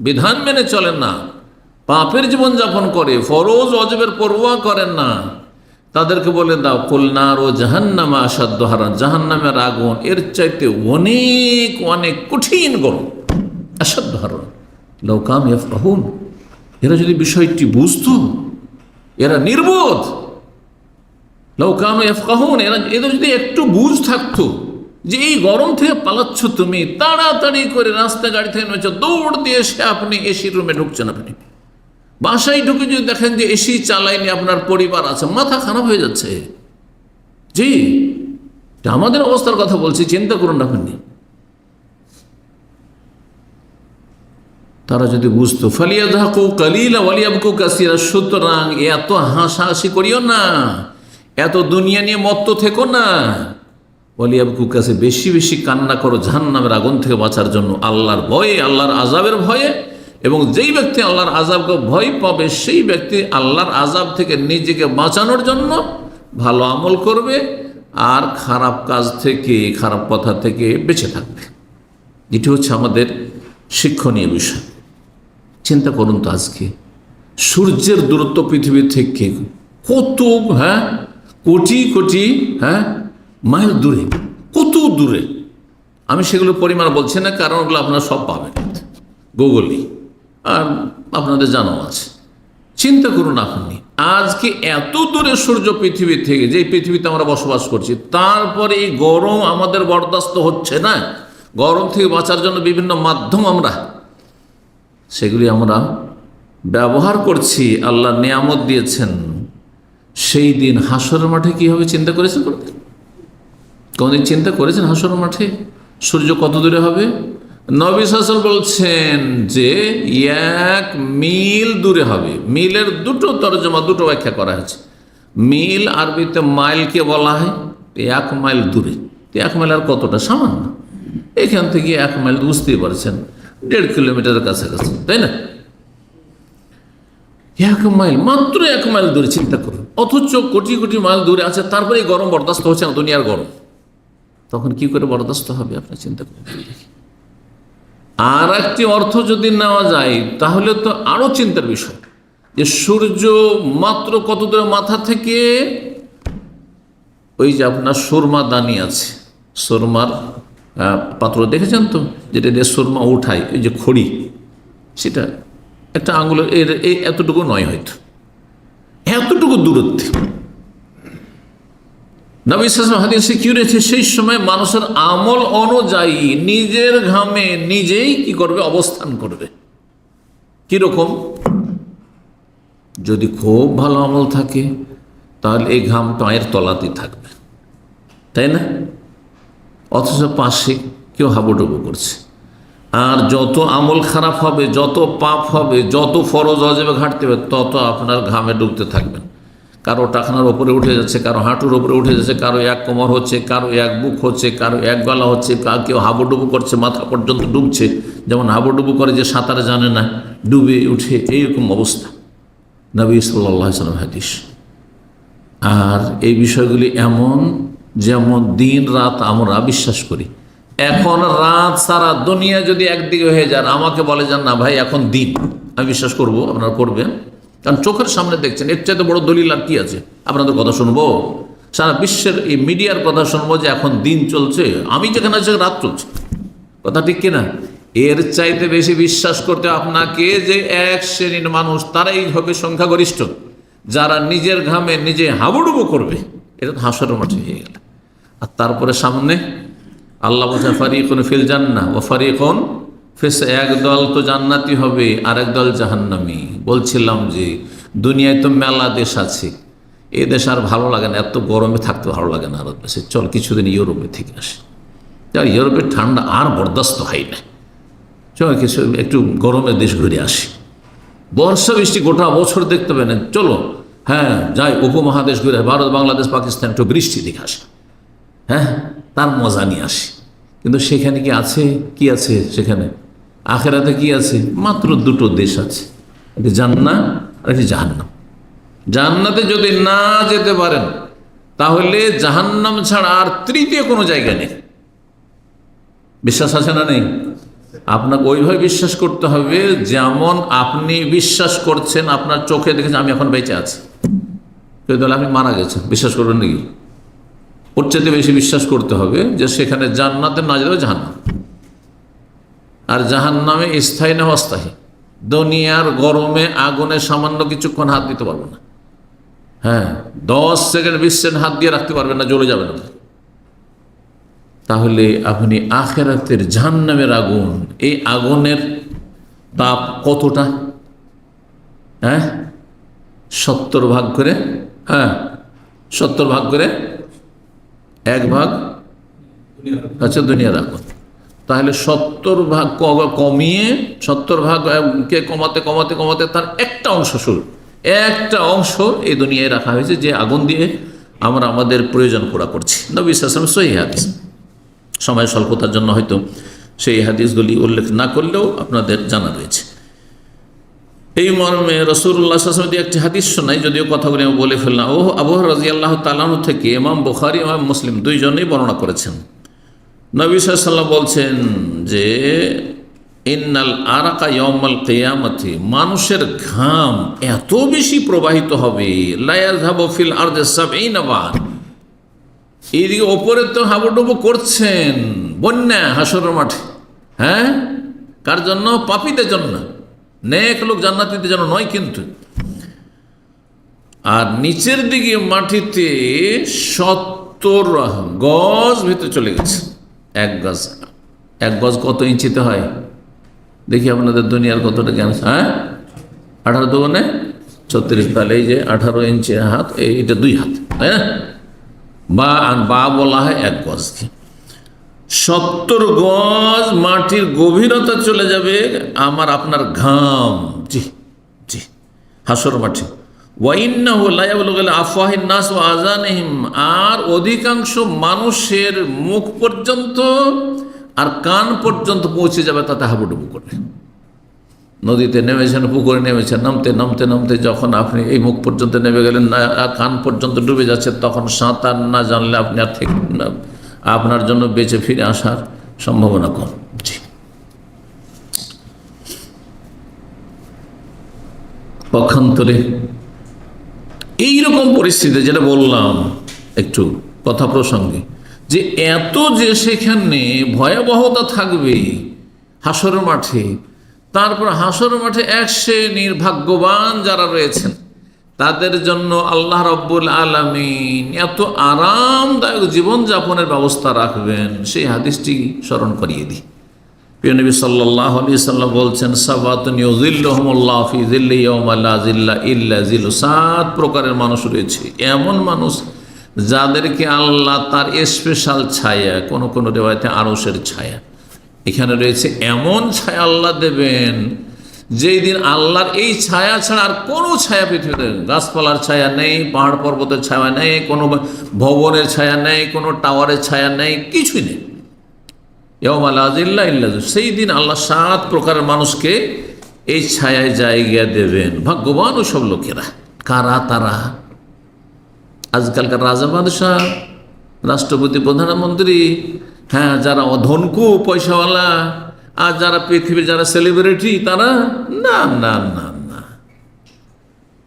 বিধান মেনে চলেন না, পাপের জীবন যাপন করে, ফরজ অজবের পরোয়া করেন না, তাদেরকে বলে দাও, কুল নারু জাহান্নামা আসাদ্দু হারান, জাহান্নামের আগুন এর চাইতে অনেক অনেক কঠিন গরম, আসাদ্দু হারান লাউ কানু ইয়াফকাহুন। এরা যদি বিষয়টি বুঝতো, এরা নির্বোধ, লাউ কানু ইয়াফকাহুন, এদের যদি একটু বুঝ থাকতো যে এই গরম থেকে পালাচ্ছ তুমি, তাড়াতাড়ি করে রাস্তা গাড়ি থেকে নেমেছ, দৌড় দিয়ে এসে আপনি এসির রুমে ঢুকছেন, আপনি বাসায় ঢুকে যদি দেখেন যে এসি চালায়নি, আপনার পরিবার আছে, মাথা খারাপ হয়ে যাচ্ছে। জি, আমাদের অবস্থার কথা বলছি, চিন্তা করুন আপনি। তারা যদি বুঝতো, ফালিয়াযহাকু কালিলা ওয়ালিয়াবকু কাসীরা, সুতরাং এত হাসাহাসি করিও না, এত দুনিয়া নিয়ে মত্ত থেকো না, ওয়ালিয়াবকু কাসীরা, বেশি বেশি কান্না করো জাহান্নামের আগুন থেকে বাঁচার জন্য, আল্লাহর ভয়ে, আল্লাহর আযাবের ভয়ে। এবং যেই ব্যক্তি আল্লাহর আযাবকে ভয় পাবে, সেই ব্যক্তি আল্লাহর আযাব থেকে নিজেকে বাঁচানোর জন্য ভালো আমল করবে আর খারাপ কাজ থেকে, খারাপ কথা থেকে বেঁচে থাকবে। এটি হচ্ছে আমাদের শিক্ষণীয় বিষয়। চিন্তা করুন তো, আজকে সূর্যের দূরত্ব পৃথিবী থেকে কত, কোটি কোটি মাইল দূরে, কত দূরে। আমি সেগুলোর পরিমাণ বলছি না, কারণ ওগুলো আপনারা সব পাবেন গুগলে, আর আপনাদের জানাও আছে। চিন্তা করুন আপনি, আজকে এত দূরে সূর্য পৃথিবী থেকে, যে পৃথিবীতে আমরা বসবাস করছি, তারপরে এই গরম আমাদের বরদাস্ত হচ্ছে না। গরম থেকে বাঁচার জন্য বিভিন্ন মাধ্যম সেগুলি আমরা ব্যবহার করছি, আল্লাহ নিয়ামত দিয়েছেন। সেই দিন হাসরের মাঠে কি হবে চিন্তা করেছেন? কোনদিন চিন্তা করেছেন হাসরের মাঠে সূর্য কত দূরে হবে? নবী সাল্লাল্লাহু আলাইহি ওয়াসাল্লাম বলছেন যে 1 মিল দূরে হবে। মিলের দুটো তরজমা, দুটো ব্যাখ্যা করা হয়েছে। মিল আরবিতে মাইলকে বলা হয়, 1 মাইল দূরে। 1 মাইল আর কতটা, সামান্য। এখান থেকে 1 মাইল বুঝতেই পারছেন, 1.5 কিলোমিটারের কাছাকাছি, তাই না? 1 মাইল, মাত্র 1 মাইল দূরে, চিন্তা করুন। অথচ কোটি কোটি মাইল দূরে আছে, তারপরে এই গরম বরদাস্ত হচ্ছে না, দুনিয়ার গরম। তখন কি করে বরদাস্ত হবে আপনি চিন্তা করুন। আর একটি অর্থ যদি নেওয়া যায়, তাহলে তো আরো চিন্তার বিষয়, যে সূর্য মাত্র কত দূরে মাথা থেকে, ওই যে আপনার সুরমা দানি আছে, সুরমার পাত্র দেখেছেন তো, যেটা দিয়ে সুরমা উঠায়, ওই যে খড়ি, সেটা একটা আঙুলের এতটুকু নয়, হয়তো এতটুকু দূরত্বে। নবী সাল্লাল্লাহু আলাইহি ওয়াসাল্লাম হাদিসে কি রয়েছে, সেই সময় মানুষের আমল অনুযায়ী নিজের ঘামে নিজেই কি করবে, অবস্থান করবে। কিরকম? যদি খুব ভালো আমল থাকে, তাহলে এই ঘাম পায়ের তলাতেই থাকবে, তাই না? অথচ পাশে কেউ হাবুডুবু করছে। আর যত আমল খারাপ হবে, যত পাপ হবে, যত ফরজ ওয়াজিবে ঘাটতে হবে, তত আপনার ঘামে ডুবতে থাকবেন। কারো টাকনার ওপরে উঠে যাচ্ছে, কারো হাঁটুর ওপরে উঠে যাচ্ছে, কারো 1 কোমর হচ্ছে, কারো 1 বুক হচ্ছে, কারো 1 গলা হচ্ছে, কেউ হাবুডুবু করছে, মাথা পর্যন্ত ডুবছে। যেমন হাবুডুবু করে যে সাঁতার জানে না, ডুবে উঠে, এইরকম অবস্থা। নবী সাল্লাল্লাহু আলাইহি ওয়াসাল্লাম হাদিস। আর এই বিষয়গুলি এমন, যেমন দিন রাত আমরা বিশ্বাস করি। এখন রাত সারা দুনিয়া যদি একদিকে হয়ে যান, আমাকে বলে যান না ভাই এখন দিন, আমি বিশ্বাস করব, আপনারা করবেন? কারণ চোখের সামনে দেখছেন, এর চাইতে বড় দলিল আর কি আছে? আপনাদের কথা শুনবো, সারা বিশ্বের এই মিডিয়ার কথা শুনবো যে এখন দিন চলছে, আমি যেখানে আছি রাত চলছে। কথা ঠিক কিনা? এর চাইতে বেশি বিশ্বাস করতে আপনাকে যে এক শ্রেণীর মানুষ, তারাই হবে সংখ্যাগরিষ্ঠ, যারা নিজের ঘামে নিজে হাবুডুবু করবে। এটা তো হাসরের মাঠে হয়ে গেল। আর তারপরে সামনে আল্লাহ বলছে ফারিকুন ফিল জান্নাহ ওয়া ফারিকুন ফিস, একদল তো জান্নাতি হবে আর একদল জাহান্নামী। বলছিলাম যে দুনিয়ায় তো মেলা দেশ আছে, এ দেশ আর ভালো লাগে না, এত গরমে থাকতে ভালো লাগে না আরব দেশে। চল কিছুদিন ইউরোপে থেকে আসে, যার ইউরোপের ঠান্ডা আর বরদাস্ত হয় না, চল কিছু একটু গরমের দেশ ঘুরে আসি। বর্ষা বৃষ্টি গোটা বছর দেখতে পাবেন, চলো যাই উপমহাদেশ ঘুরে, ভারত, বাংলাদেশ, পাকিস্তান, একটু বৃষ্টি দেখে আসি, তার মজা নিয়ে আসি। কিন্তু সেখানে কি আছে? কি আছে সেখানে? আখেরাতে কি আছে? মাত্র 2টো দেশ আছে, একটি জান্নাত আর একটি জাহান্নাম। জান্নাতে যদি না যেতে পারেন তাহলে জাহান্নাম ছাড়া আর তৃতীয় কোনো জায়গা নেই। বিশ্বাস আছে না নেই? আপনাকে ওইভাবে বিশ্বাস করতে হবে যেমন আপনি বিশ্বাস করছেন, আপনার চোখে দেখেছেন আমি এখন বেঁচে আছি, কেউ তাহলে আপনি মারা গেছেন, বিশ্বাস করবেন নাকি? ওর চাইতে বেশি বিশ্বাস করতে হবে যে সেখানে জান্নাতে না যেতে জাহান্নাম, আর জাহান্নামে স্থায়ী না অস্থায়ী। দুনিয়ার গরমে আগুনে সামান্য কিছুক্ষণ হাত দিতে পারবো না, হ্যাঁ 10 সেকেন্ড 20 সেকেন্ড হাত দিয়ে রাখতে পারবেন না, জ্বলে যাবেন। তাহলে আপনি আখিরাতের জাহান্নামের আগুন, এই আগুনের তাপ কতটা? 70 ভাগ করে, 70 ভাগ করে 1 ভাগ আচ্ছা দুনিয়ার আগুন। তাহলে 70 ভাগ কমিয়ে 70 ভাগকে কমাতে কমাতে কমাতে তার একটা অংশ, শুরু একটা অংশ এই দুনিয়ায় রাখা হয়েছে, যে আগুন দিয়ে আমরা আমাদের প্রয়োজন পুরা করছি। নবী সাল্লাল্লাহু আলাইহি ওয়াসাল্লাম সহিহ হাদিস, সময় স্বল্পতার জন্য হয়তো সেই হাদিসগুলি উল্লেখ না করলেও আপনাদের জানা রয়েছে। এই মর্মে রাসূলুল্লাহ সাল্লাল্লাহু আলাইহি ওয়াসাল্লাম একটি হাদিস শোনাই, যদিও কথাগুলি আমি বলে ফেললাম। আবু হুরায়রা রাদিয়াল্লাহু তাআলা আনহু থেকে ইমাম বুখারী ইমাম মুসলিম দুইজনেই বর্ণনা করেছেন। নবী সাল্লাল্লাহু আলাইহি ওয়াসাল্লাম বলছেন যে ইন্নাল আরাকা ইয়াউমাল কিয়ামাতি, মানুষের ঘাম এত বেশি প্রবাহিত হবে, লা ইয়াযহাবু ফিল আরদি 70 বার, এইদিকে ওপরে তো হাবুডুবু করছেন বন্যা হাসরের মাঠে, কার জন্য? পাপীদের জন্য, নেক লোক জান্নাতীদের জন্য নয় কিন্তু। আর নিচের দিকে মাটিতে 70 গজ ভিতরে চলে গেছে। 1 গজ কত ইঞ্চিতে হয় দেখি আপনাদের দুনিয়ার কতটা জ্ঞান? 18 দুগুণে 36, তাহলে এই যে 18 ইঞ্চি হাত, এইটা 2 হাত, তাই না? বা বলা হয় 1 গজকে। 70 গজ মাটির গভীরতা চলে যাবে আমার আপনার ঘাম, জি জি, হাসর মাঠে। ওয়াইন্নাহু লা ইয়াবলুগু ইলা আফওয়াহিন নাস ওয়া আযানিহিম, আর অধিকাংশ মানুষের মুখ পর্যন্ত আর কান পর্যন্ত পৌঁছে যাবে, তাতে হাবুডুবু করবে। নদীতে নেমেছেন, পুকুরে নেমেছেন, নামতে নামতে নামতে যখন আপনি এই মুখ পর্যন্ত নেমে গেলেন না, কান পর্যন্ত ডুবে যাচ্ছে, তখন সাঁতার না জানলে আপনি আর থেকে না, আপনার জন্য বেঁচে ফিরে আসার সম্ভাবনা কম। জি, পক্ষান্তরে এইরকম পরিস্থিতি যেটা বললাম একটু কথা প্রসঙ্গে, যে এত যে সেখানে ভয়াবহতা থাকবে হাসরের মাঠে, তারপর হাসরের মাঠে এক শ্রেণীর ভাগ্যবান যারা রয়েছেন তাদের জন্য আল্লাহ রাব্বুল আলামিন এত আরামদায়ক জীবনযাপনের ব্যবস্থা রাখবেন, সেই হাদিসটি স্মরণ করিয়ে দিই। প্রিয় নবী সাল্লাল্লাহু আলাইহি ওয়াসাল্লাম বলছেন, সাবাতুন ইউযিল্লুহুমুল্লাহু ফি যিল্লি ইয়াওমা লা যিল্লা ইল্লা যিল্লু, 7 প্রকারের মানুষ রয়েছে, এমন মানুষ যাদেরকে আল্লাহ তার স্পেশাল ছায়া, কোন কোন রিওয়ায়াতে আরশের ছায়া, এখানে রয়েছে এমন ছায়া আল্লাহ দেবেন যেই দিন আল্লাহর এই ছায়া ছাড়া আর কোনো ছায়া পৃথিবীতে, গাছপালার ছায়া নেই, পাহাড় পর্বতের ছায়া নেই, কোনো ভবনের ছায়া নেই, কোনো টাওয়ারের ছায়া নেই, কিছুই নেই। ইয়াউমা লা যিল্লা ইল্লা যিল্লু, সেই দিন আল্লাহ 7 প্রকারের মানুষকে এই ছায়ায় জায়গা দেবেন। ভাগ্যবান ও সব লোকেরা কারা? তারা আজকালকার রাজা বাদশাহ, রাষ্ট্রপতি, প্রধানমন্ত্রী, যারা ধনকু পয়সাওয়ালা, আর যারা পৃথিবীর যারা সেলিব্রিটি, তারা না না না না,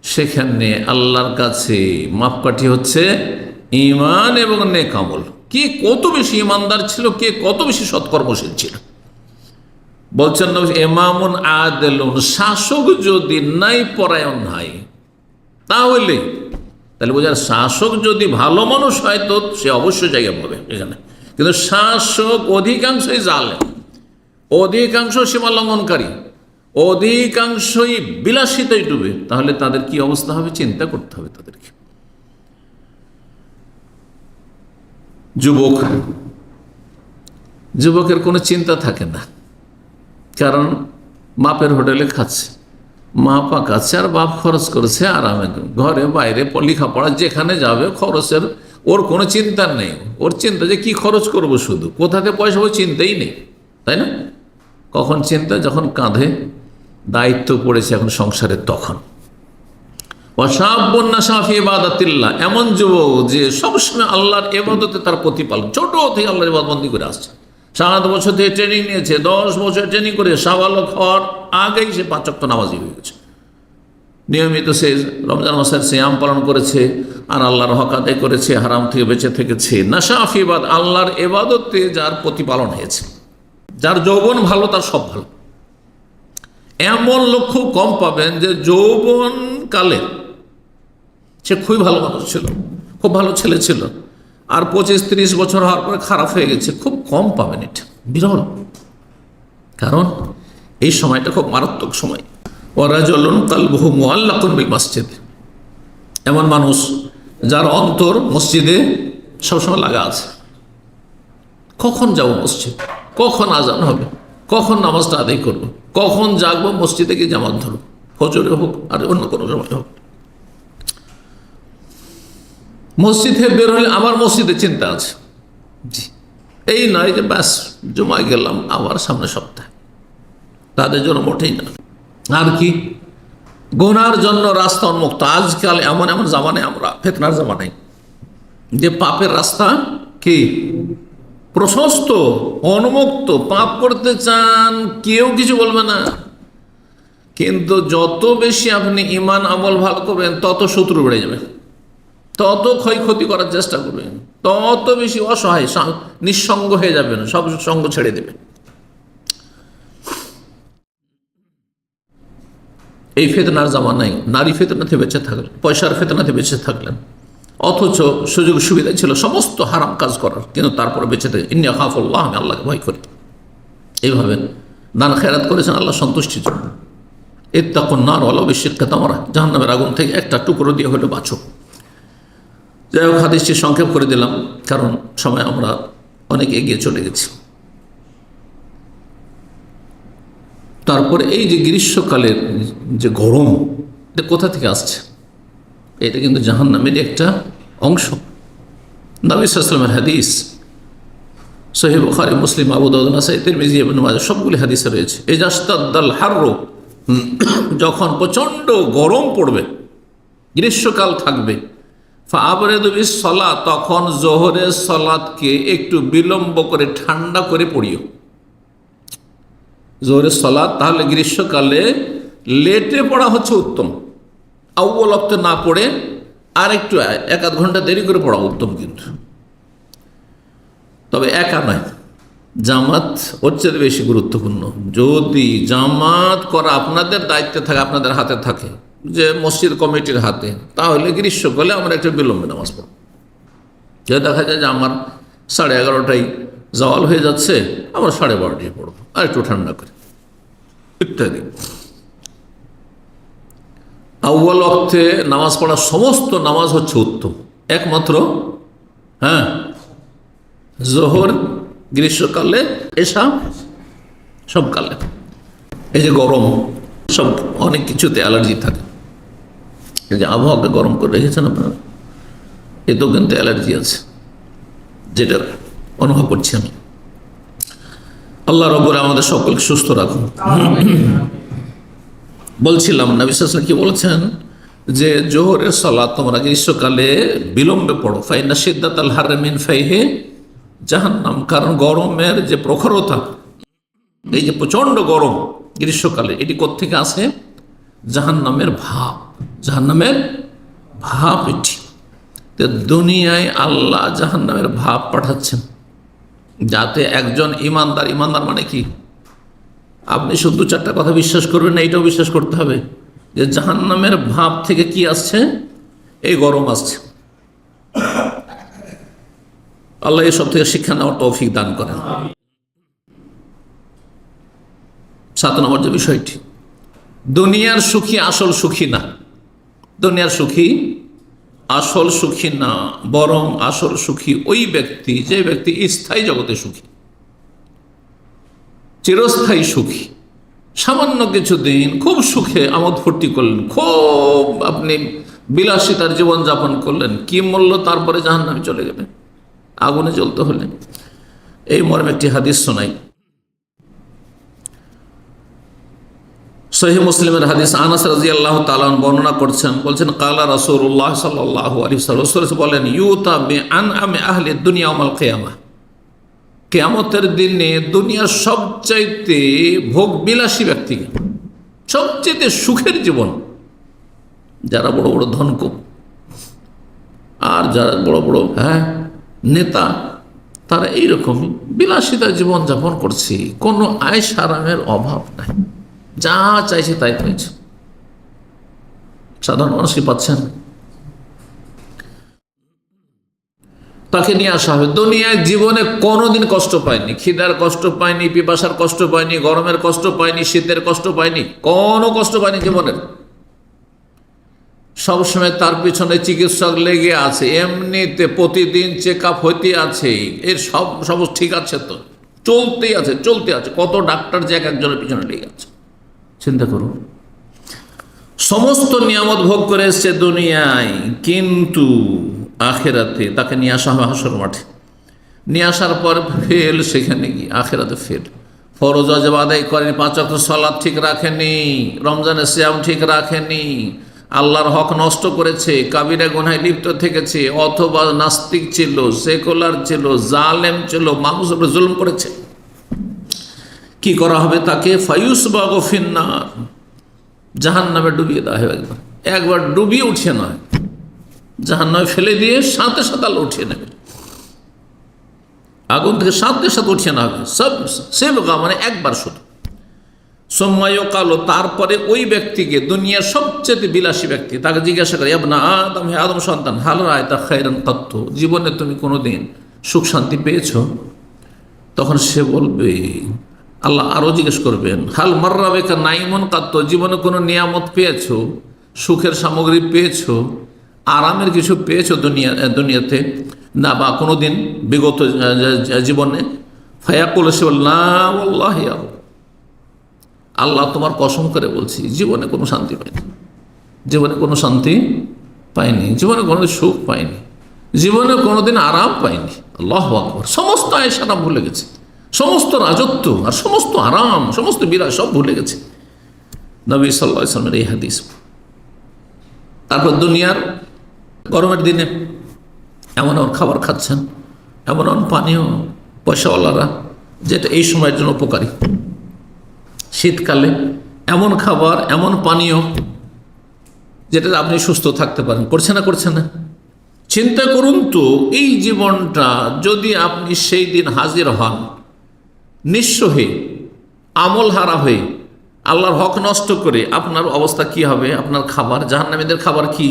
সেখানে আল্লাহর কাছে মাপকাঠি হচ্ছে ঈমান এবং নেক আমল। কে কত বেশি ঈমানদার ছিল, কে কত বেশি সৎকর্মশীল ছিল। বলছেন ইমামুন আদিলুন, শাসক যদি নাই পরায়ণ হয়, তাহলে বোঝার শাসক যদি ভালো মানুষ হয় তো সে অবশ্যই জায়গা পাবে এখানে। কিন্তু শাসক অধিকাংশই জালেম, অধিকাংশ সীমা লঙ্ঘনকারী, অধিকাংশই বিলাসিতায় ডুবে, তাহলে তাদের কি অবস্থা হবে চিন্তা করতে হবে তাদেরকে। যুবকের কোনো চিন্তা থাকে না, কারণ বাপের হোটেলে খাচ্ছে, মা পাকাচ্ছে, আর বাপ খরচ করেছে আরামে, ঘরে বাইরে লেখাপড়া যেখানে যাবে খরচের ওর কোনো চিন্তা নেই। ওর চিন্তা যে কি খরচ করব, শুধু কোথাতে পয়সা, ওই চিন্তাই নেই, তাই না? কখন চিন্তা? যখন কাঁধে দায়িত্ব পড়েছে এখন সংসারের, তখন। ওয়াশাবুন নাশা ফি ইবাদাতিল্লাহ, এমন যুবক যে সবসময় আল্লাহর ইবাদতে তার প্রতিপালন, ছোট থেকে আল্লাহর ইবাদতবন্দি করে আসছে, 7 বছর থেকে ট্রেনিং নিয়েছে, 10 বছর ট্রেনিং করে সাবালক হওয়ার আগেই সে 5 ওয়াক্ত নামাজি হয়ে গেছে। নিয়মিত সে রমজান মাসের সিয়াম পালন করেছে আর আল্লাহর হক আদায় করেছে, হারাম থেকে বেঁচে থেকেছে। নাশা ফি ইবাদ, আল্লাহর ইবাদতে যার প্রতিপালন হয়েছে, যার যৌবন ভালো তার সব ভালো। এমন লোক খুব কম পাবেন যে যৌবন কালে সে খুবই ভালো মানুষ ছিল, খুব ভালো ছেলে ছিল, আর 25-30 বছর হওয়ার পরে খারাপ হয়ে গেছে। খুব কম পাবেন, এটা বিরল। কারণ এই সময়টা খুব মারাত্মক সময়। ওয়ারাজুলুন কালবুহু মুআল্লাকুন বিল মসজিদ, এমন মানুষ যার অন্তর মসজিদে সবসময় লাগা আছে। কখন যাব মসজিদ, কখন আজান হবে, কখন নামাজটা আদায় করবো, কখন জাগবো, মসজিদে গিয়ে জামাত ধরবো, ফজরে হোক আর অন্য কোনো সময় হোক। মসজিদে বের হলে আমার মসজিদে চিন্তা আছে, এই নয় যে ব্যাস জমায় গেলাম আবার সামনে সপ্তাহে, তাদের জন্য মোটেই না। আর কি, গুনার জন্য রাস্তা উন্মুক্ত। আজকাল এমন এমন জামানায় আমরা, ফিতনার জামানায়, যে পাপের রাস্তা কি প্রশস্ত, উন্মুক্ত। পাপ করতে চান, কেউ কিছু বলবে না। কিন্তু যত বেশি আপনি ইমান আমল ভালো করবেন, তত শত্রু বেড়ে যাবে, তত ক্ষয়ক্ষতি করার চেষ্টা করবেন, তত বেশি অসহায় নিঃসঙ্গ হয়ে যাবেন, সব সঙ্গ ছেড়ে দেবেন। এই ফিতনার জামানায় নারী ফিতনাতে বেঁচে থাকলেন, পয়সার ফিতনাতে বেঁচে থাকলেন, অথচ সুযোগ সুবিধা ছিল সমস্ত হারাম কাজ করার, কিন্তু তারপরে বেঁচে থাকে। ইন্নী আখাফুল্লাহ, আমি আল্লাহকে ভয় করি। এইভাবে দান খেরাত করেছেন আল্লাহ সন্তুষ্টির জন্য। ইত্তাকুন নার ওয়ালাউ বিশিক্কি তামরা, জাহান্নামের আগুন থেকে একটা টুকরো দিয়ে হলে বাঁচো। যাই হোক, হাদিসটি সংক্ষেপ করে দিলাম, কারণ সময় আমরা অনেক এগিয়ে চলে গেছি। তারপরে এই যে গ্রীষ্মকালের যে গরম, এটা কোথা থেকে আসছে? এটা কিন্তু জাহান্নামের একটা অংশ। নবী সাল্লাল্লাহু আলাইহি ওয়াসাল্লামের হাদিস, সহিহ বুখারী, মুসলিম, আবু দাউদ, নাসাঈ, তিরমিজি, ইবনে মাজাহ সবগুলি হাদিসে রয়েছে। ইজাস্তাদ্দাল হাররু, যখন প্রচণ্ড গরম পড়বে, গ্রীষ্মকাল থাকবে, ফাআবরিদু বিস-সালাত, তখন জোহরের সালাতকে একটু বিলম্ব করে ঠান্ডা করে পড়িও। জোহরের সালাত তাহলে গ্রীষ্মকালে লেটে পড়া হচ্ছে উত্তম। আউয়াল ওয়াক্তে না পড়ে আর একটু 1-8 ঘন্টা দেরি করে পড়া উত্তম। কিন্তু তবে একা নয়, জামাত ওর চেয়ে বেশি গুরুত্বপূর্ণ। যদি জামাত করা আপনাদের দায়িত্বে থাকে, আপনাদের হাতে থাকে, যে মসজিদ কমিটির হাতে, তাহলে গ্রীষ্মকালে আমরা একটু বিলম্বে নামাজ পড়ব। যে দেখা যায় যে আমার 11:30টায় জাওয়াল হয়ে যাচ্ছে, আমরা 12:30টায় পড়বো, আর একটু ঠান্ডা করে, ইত্যাদি। আউয়াল ওয়াক্তে নামাজ পড়া, সমস্ত নামাজ হচ্ছে উত্তম, একমাত্র জোহর গ্রীষ্মকালে, এশা সবকালে। এই যে গরম, সব অনেক কিছুতে অ্যালার্জি থাকে। এই যে আবহাওয়াকে গরম করে রেখেছেন আপনারা, এতেও কিন্তু অ্যালার্জি আছে, যেটা অনুভব করছি আমি। আল্লাহ রাব্বুল আমাদের সকলকে সুস্থ রাখুন। বলছিলাম নবী সাল্লাল্লাহু আলাইহি ওয়াসাল্লাম কি বলেছেন, যে জোহরের সালাত তোমরা গ্রীষ্মকালে বিলম্বে পড়ো। ফাইন্না শিদ্দাতাল হাররি মিন ফাইহি জাহান্নাম, কারণ গরমের যে প্রখরতা, এই যে প্রচণ্ড গরম গ্রীষ্মকালে, এটি কোত্থেকে আসে? জাহান্নামের ভাব, জাহান্নামের ভাব এটি। তো দুনিয়ায় আল্লাহ জাহান্নামের ভাব পাঠাচ্ছেন, যাতে একজন ইমানদার, ইমানদার মানে কি? আপনি শুধু 4টা কথা বিশ্বাস করবেন না, এইটাও বিশ্বাস করতে হবে যে জাহান্নামের ভাব থেকে কি আসছে? এই গরম আসছে। আল্লাহ এসব থেকে শিক্ষা নেওয়ার তৌফিক দান করেন। 7 নম্বর যে বিষয়টি, দুনিয়ার সুখী আসল সুখী না। দুনিয়ার সুখী আসল সুখী না, বরং আসল সুখী ওই ব্যক্তি, যে ব্যক্তি স্থায়ী জগতে সুখী, চিরস্থায়ী সুখী। সামান্য কিছুদিন খুব সুখে আমোদ ফুর্তি করলেন, খুব আপনি বিলাসিতার জীবনযাপন করলেন, কি মূল্য? তারপরে জাহান্নামে চলে গেলেন, আগুনে জ্বলতে হলেন। এই মর্মে একটি হাদিস শোনাই। সহিহ মুসলিমের হাদিস, আনাস রাদিয়াল্লাহু তাআলা বর্ণনা করছেন, বলছেন কালা রাসূলুল্লাহ সাল্লাল্লাহু আলাইহি ওয়াসাল্লাম বলেন, ইউতা বিআনআমি আহলি দুনিয়া ইয়াউমাল কিয়ামাহ, কিয়ামতের দিনে দুনিয়ার সবচাইতে ভোগ বিলাসী ব্যক্তিকে, সবচাইতে সুখের জীবন, যারা বড় বড় ধনকুব আর যারা বড় বড় নেতা, তারা এইরকমই বিলাসিতা জীবন যাপন করছে, কোনো আয়েশ আরামের অভাব নাই, যা চাইছে তাই পেয়েছে। সাধারণ মানুষ কি পাচ্ছেন? তাকে নিয়ে আসা হবে, দুনিয়ায় জীবনে কোনোদিন কষ্ট পায়নি, খিদার কষ্ট পায়নি, পিপাসার কষ্ট পায়নি, গরমের কষ্ট পায়নি, শীতের কষ্ট পায়নি, কোনো কষ্ট পায়নি জীবনের। সবসময় তার পিছনে চিকিৎসক লেগে আছে, এমনিতে প্রতিদিন চেক আপ হইতে আছে, এর সব ঠিক আছে, তো চলতে আছে। কত ডাক্তার যে এক একজনের পিছনে লেগে আছে, চিন্তা করুন। সমস্ত নিয়ামত ভোগ করে এসছে দুনিয়ায়, কিন্তু আখেরাতে তাকে নিয়ে আসা হবে হাসর মাঠে। নিয়ে আসার পর ফেল, সেখানে গিয়ে আখেরাতে ফেল। ফরজ ওয়াজিব আদায় করেনি, 5 ওয়াক্ত সালাত ঠিক রাখেনি, রমজানের সিয়াম ঠিক রাখেনি, আল্লাহর হক নষ্ট করেছে, কাবিরা গুনাহে লিপ্ত থেকেছে, অথবা নাস্তিক ছিল, সেকুলার ছিল, জালেম ছিল, মানুষের উপর জুলুম করেছে, কি করা হবে তাকে? ফায়ুসবাগু ফিন্নার, জাহান্নামে ডুবিয়ে দেওয়া হবে। একবার ডুবিয়ে উঠিয়ে নয়, জাহান্নামে ফেলে দিয়ে সাথে সাথে আল্লাহ উঠিয়ে নেবে, আগুন থেকে সাথে সাথে উঠিয়ে নেওয়া হবে, সব সেবগা মানে একবার শুধু। সময় কালো, তারপরে ওই ব্যক্তিকে, দুনিয়ার সবচেয়ে বিলাসী ব্যক্তি, তাকে জিজ্ঞাসা করে, ইবনা আদম, হে আদম সন্তান, হাল রায়তা খায়রান কাত্ত, জীবনে তুমি কোনোদিন সুখ শান্তি পেয়েছো? তখন সে বলবে, আল্লাহ আরও জিজ্ঞেস করবেন, হাল মাররা বিকা নাইমুন কাত্ত, জীবনে কোনো নিয়ামত পেয়েছো, সুখের সামগ্রী পেয়েছো, আরামের কিছু পেয়েছো দুনিয়াতে না, বা কোনোদিন বিগত জীবনে? ফায়াকুল, সে বল, না ওয়াল্লাহি আল্লাহ তোমার কসম করে বলছি, জীবনে কোনো শান্তি পাইনি, জীবনে কোনো শান্তি পাইনি, জীবনে কোনো সুখ পাইনি, জীবনে কোনোদিন আরাম পাইনি। আল্লাহু আকবার, সমস্ত আয়েশ আরাম ভুলে গেছে, সমস্ত রাজত্ব আর সমস্ত আরাম, সমস্ত বিলাস সব ভুলে গেছে। নবী সাল্লাল্লাহু আলাইহি ওয়াসাল্লামের এই হাদিস। তারপর দুনিয়ার গরমের দিনে এমন খাবার খাচ্ছেন, এমন পানীয় পয়সাওয়ালারা, যেটা এই সময়ের জন্য উপকারী। শীতকালে এমন খাবার, এমন পানীয় যেটা আপনি সুস্থ থাকতে পারেন, করছে না? চিন্তা করুন তো, এই জীবনটা যদি আপনি সেই দিন হাজির হন নিঃস্ব হয়ে, আমল হারা হয়ে, আল্লাহর হক নষ্ট করে, আপনার অবস্থা কি হবে? আপনার খাবার, জাহান্নামীদের খাবার কি?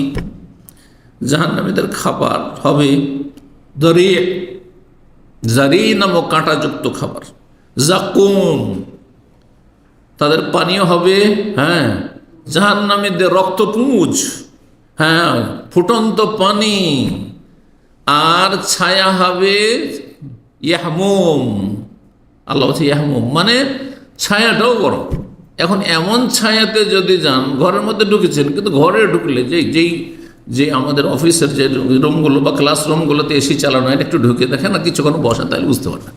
জাহান্নামীদের খাবার হবে জারি নামক কাঁটাযুক্ত খাবার, জাকুম। তাদের পানীয় হবে জাহান্নামীদের রক্তপুঞ্জ, ফুটন্ত পানি, আর ছায়া হবে ইয়াহমুম। আল্লাহ বলছে ইয়াহমুম মানে ছায়াটাও গরম। এখন এমন ছায়াতে যদি যান, ঘরের মধ্যে ঢুকেছেন, কিন্তু ঘরে ঢুকলে যে আমাদের অফিসের যে রুমগুলো বা ক্লাসরুমগুলোতে এসি চালানো হয়, একটু ঢুকে দেখেন না, কিছুক্ষণ বসেন, তাহলে বুঝতে পারবেন।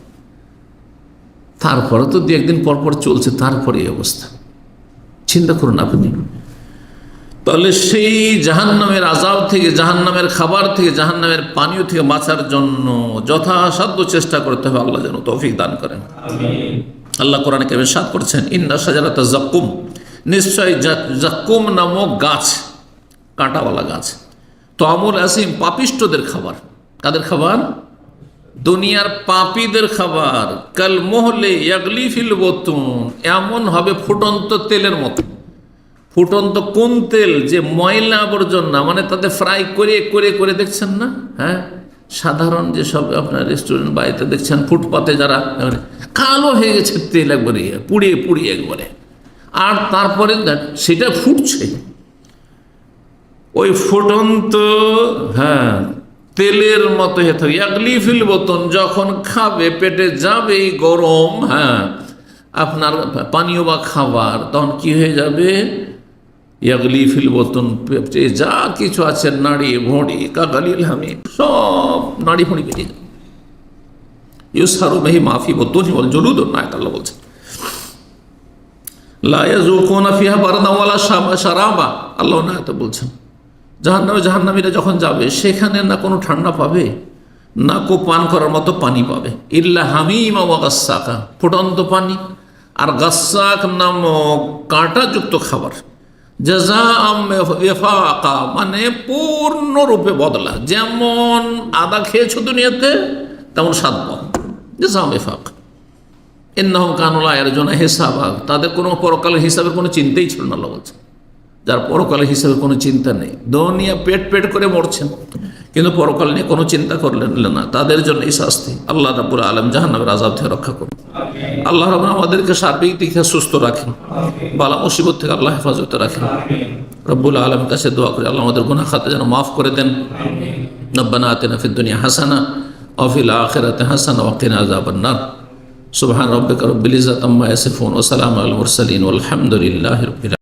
তারপরে তো 2 একদিন পর চলছে, তারপরে এই অবস্থা। চিন্তা করুন আপনি। তাহলে সেই জাহান্নামের আযাব থেকে, জাহান্নামের খাবার থেকে, জাহান্নামের পানীয় থেকে বাঁচার জন্য যথাসাধ্য চেষ্টা করতে হবে। আল্লাহ যেন তৌফিক দান করেন। আল্লাহ কোরআনে কারীমে ইরশাদ করছেন, ইন্না শাজারাতা যাক্কুম, নিশ্চয় যাক্কুম নামক গাছ, কাঁটাওয়ালা গাছ, তামুল আসিম, পাপিষ্ঠদের খাবার। কাদের খাবার? দুনিয়ার পাপীদের খাবার। কাল মোহলে ইয়াগলি ফিল বতুন, এমন হবে ফুটন্ত তেলের মতো। ফুটন্ত কোন তেল? যে ময়লা আবর্জনা, মানে তাতে ফ্রাই করে দেখছেন না, সাধারণ যেসব আপনার রেস্টুরেন্ট বাড়িতে দেখছেন, ফুটপাতে যারা কালো হয়ে গেছে তেল, একবারে পুড়িয়ে একবারে, আর তারপরে সেটা ফুটছে। ওই ফুটন্ত তেলের মতো হয়ে থাকে। ইয়াগলি ফিল বতন, যখন খাবে পেটে যাবে গরম আপনার পানীয় বা খাবার, তখন কি হয়ে যাবে? ইয়াগলি ফিল বতন, পেটে যা কিছু আছে, নাড়ি ভড়ি কাগালিল হামি, সব নাড়ি ভড়ি বেরিয়ে যাবে। ইউসারু বিহি মাফি বতুনি ওয়াল জুলুদ, নায়ক আল্লাহ বলছেন। লা ইয়াযুকুনা ফিহা বারদান ওয়ালা শারাবা, আল্লাহ না তো বলছেন জাহান্নামীরা যখন যাবে সেখানে না কোনো ঠান্ডা পাবে, না কো পান করার মতো পানি পাবে। ইল্লা হামিমা ওয়া গাসসাকা, ফুটন্ত পানি আর গাসসাক নামক কাঁটাযুক্ত খাবার। জাযাআম ওয়াফাকা, মানে পূর্ণরূপে বদলা, যেমন আদা খেয়েছো দুনিয়াতে তেমন স্বাদ পাও। জাযাআম ওয়াফাকা। ইন্নাহুম কানু লা ইয়ারজুনা হিসাবা, তাদের কোনো পরকালের হিসাবের কোনো চিন্তাই ছিল না। আল্লাহ বলছেন যার পরকালের হিসাবের কোনো চিন্তা নেই, দুনিয়া পেট পেট করে মরছেন কিন্তু পরকাল নিয়ে কোনো চিন্তা করলেন না, তাদের জন্য এই শাস্তি। আল্লাহ রাব্বুল আলামিন জাহান্নামের আযাব থেকে রক্ষা করুন। আল্লাহ রাব্বুল আমাদেরকে সার্বিক দিক থেকে সুস্থ রাখেন, বালা মুসিবত থেকে আল্লাহ হেফাজতে রাখেন। রব্বুল আলামিনের কাছে দোয়া করি আল্লাহ আমাদের গুনাহ খাতা যেন মাফ করে দেন। রব্বানা আতিনা ফিদ দুনিয়া হাসানা ওয়া ফিল আখিরাতি হাসানা ওয়া কিনা আযাবান নার। সুবহান রাব্বিকা রাব্বিল ইজ্জাতি আম্মা ইয়াসিফুন ওয়া সালামুন আলাল মুরসালিন ওয়ালহামদুলিল্লাহি রাব্বিল আলামিন।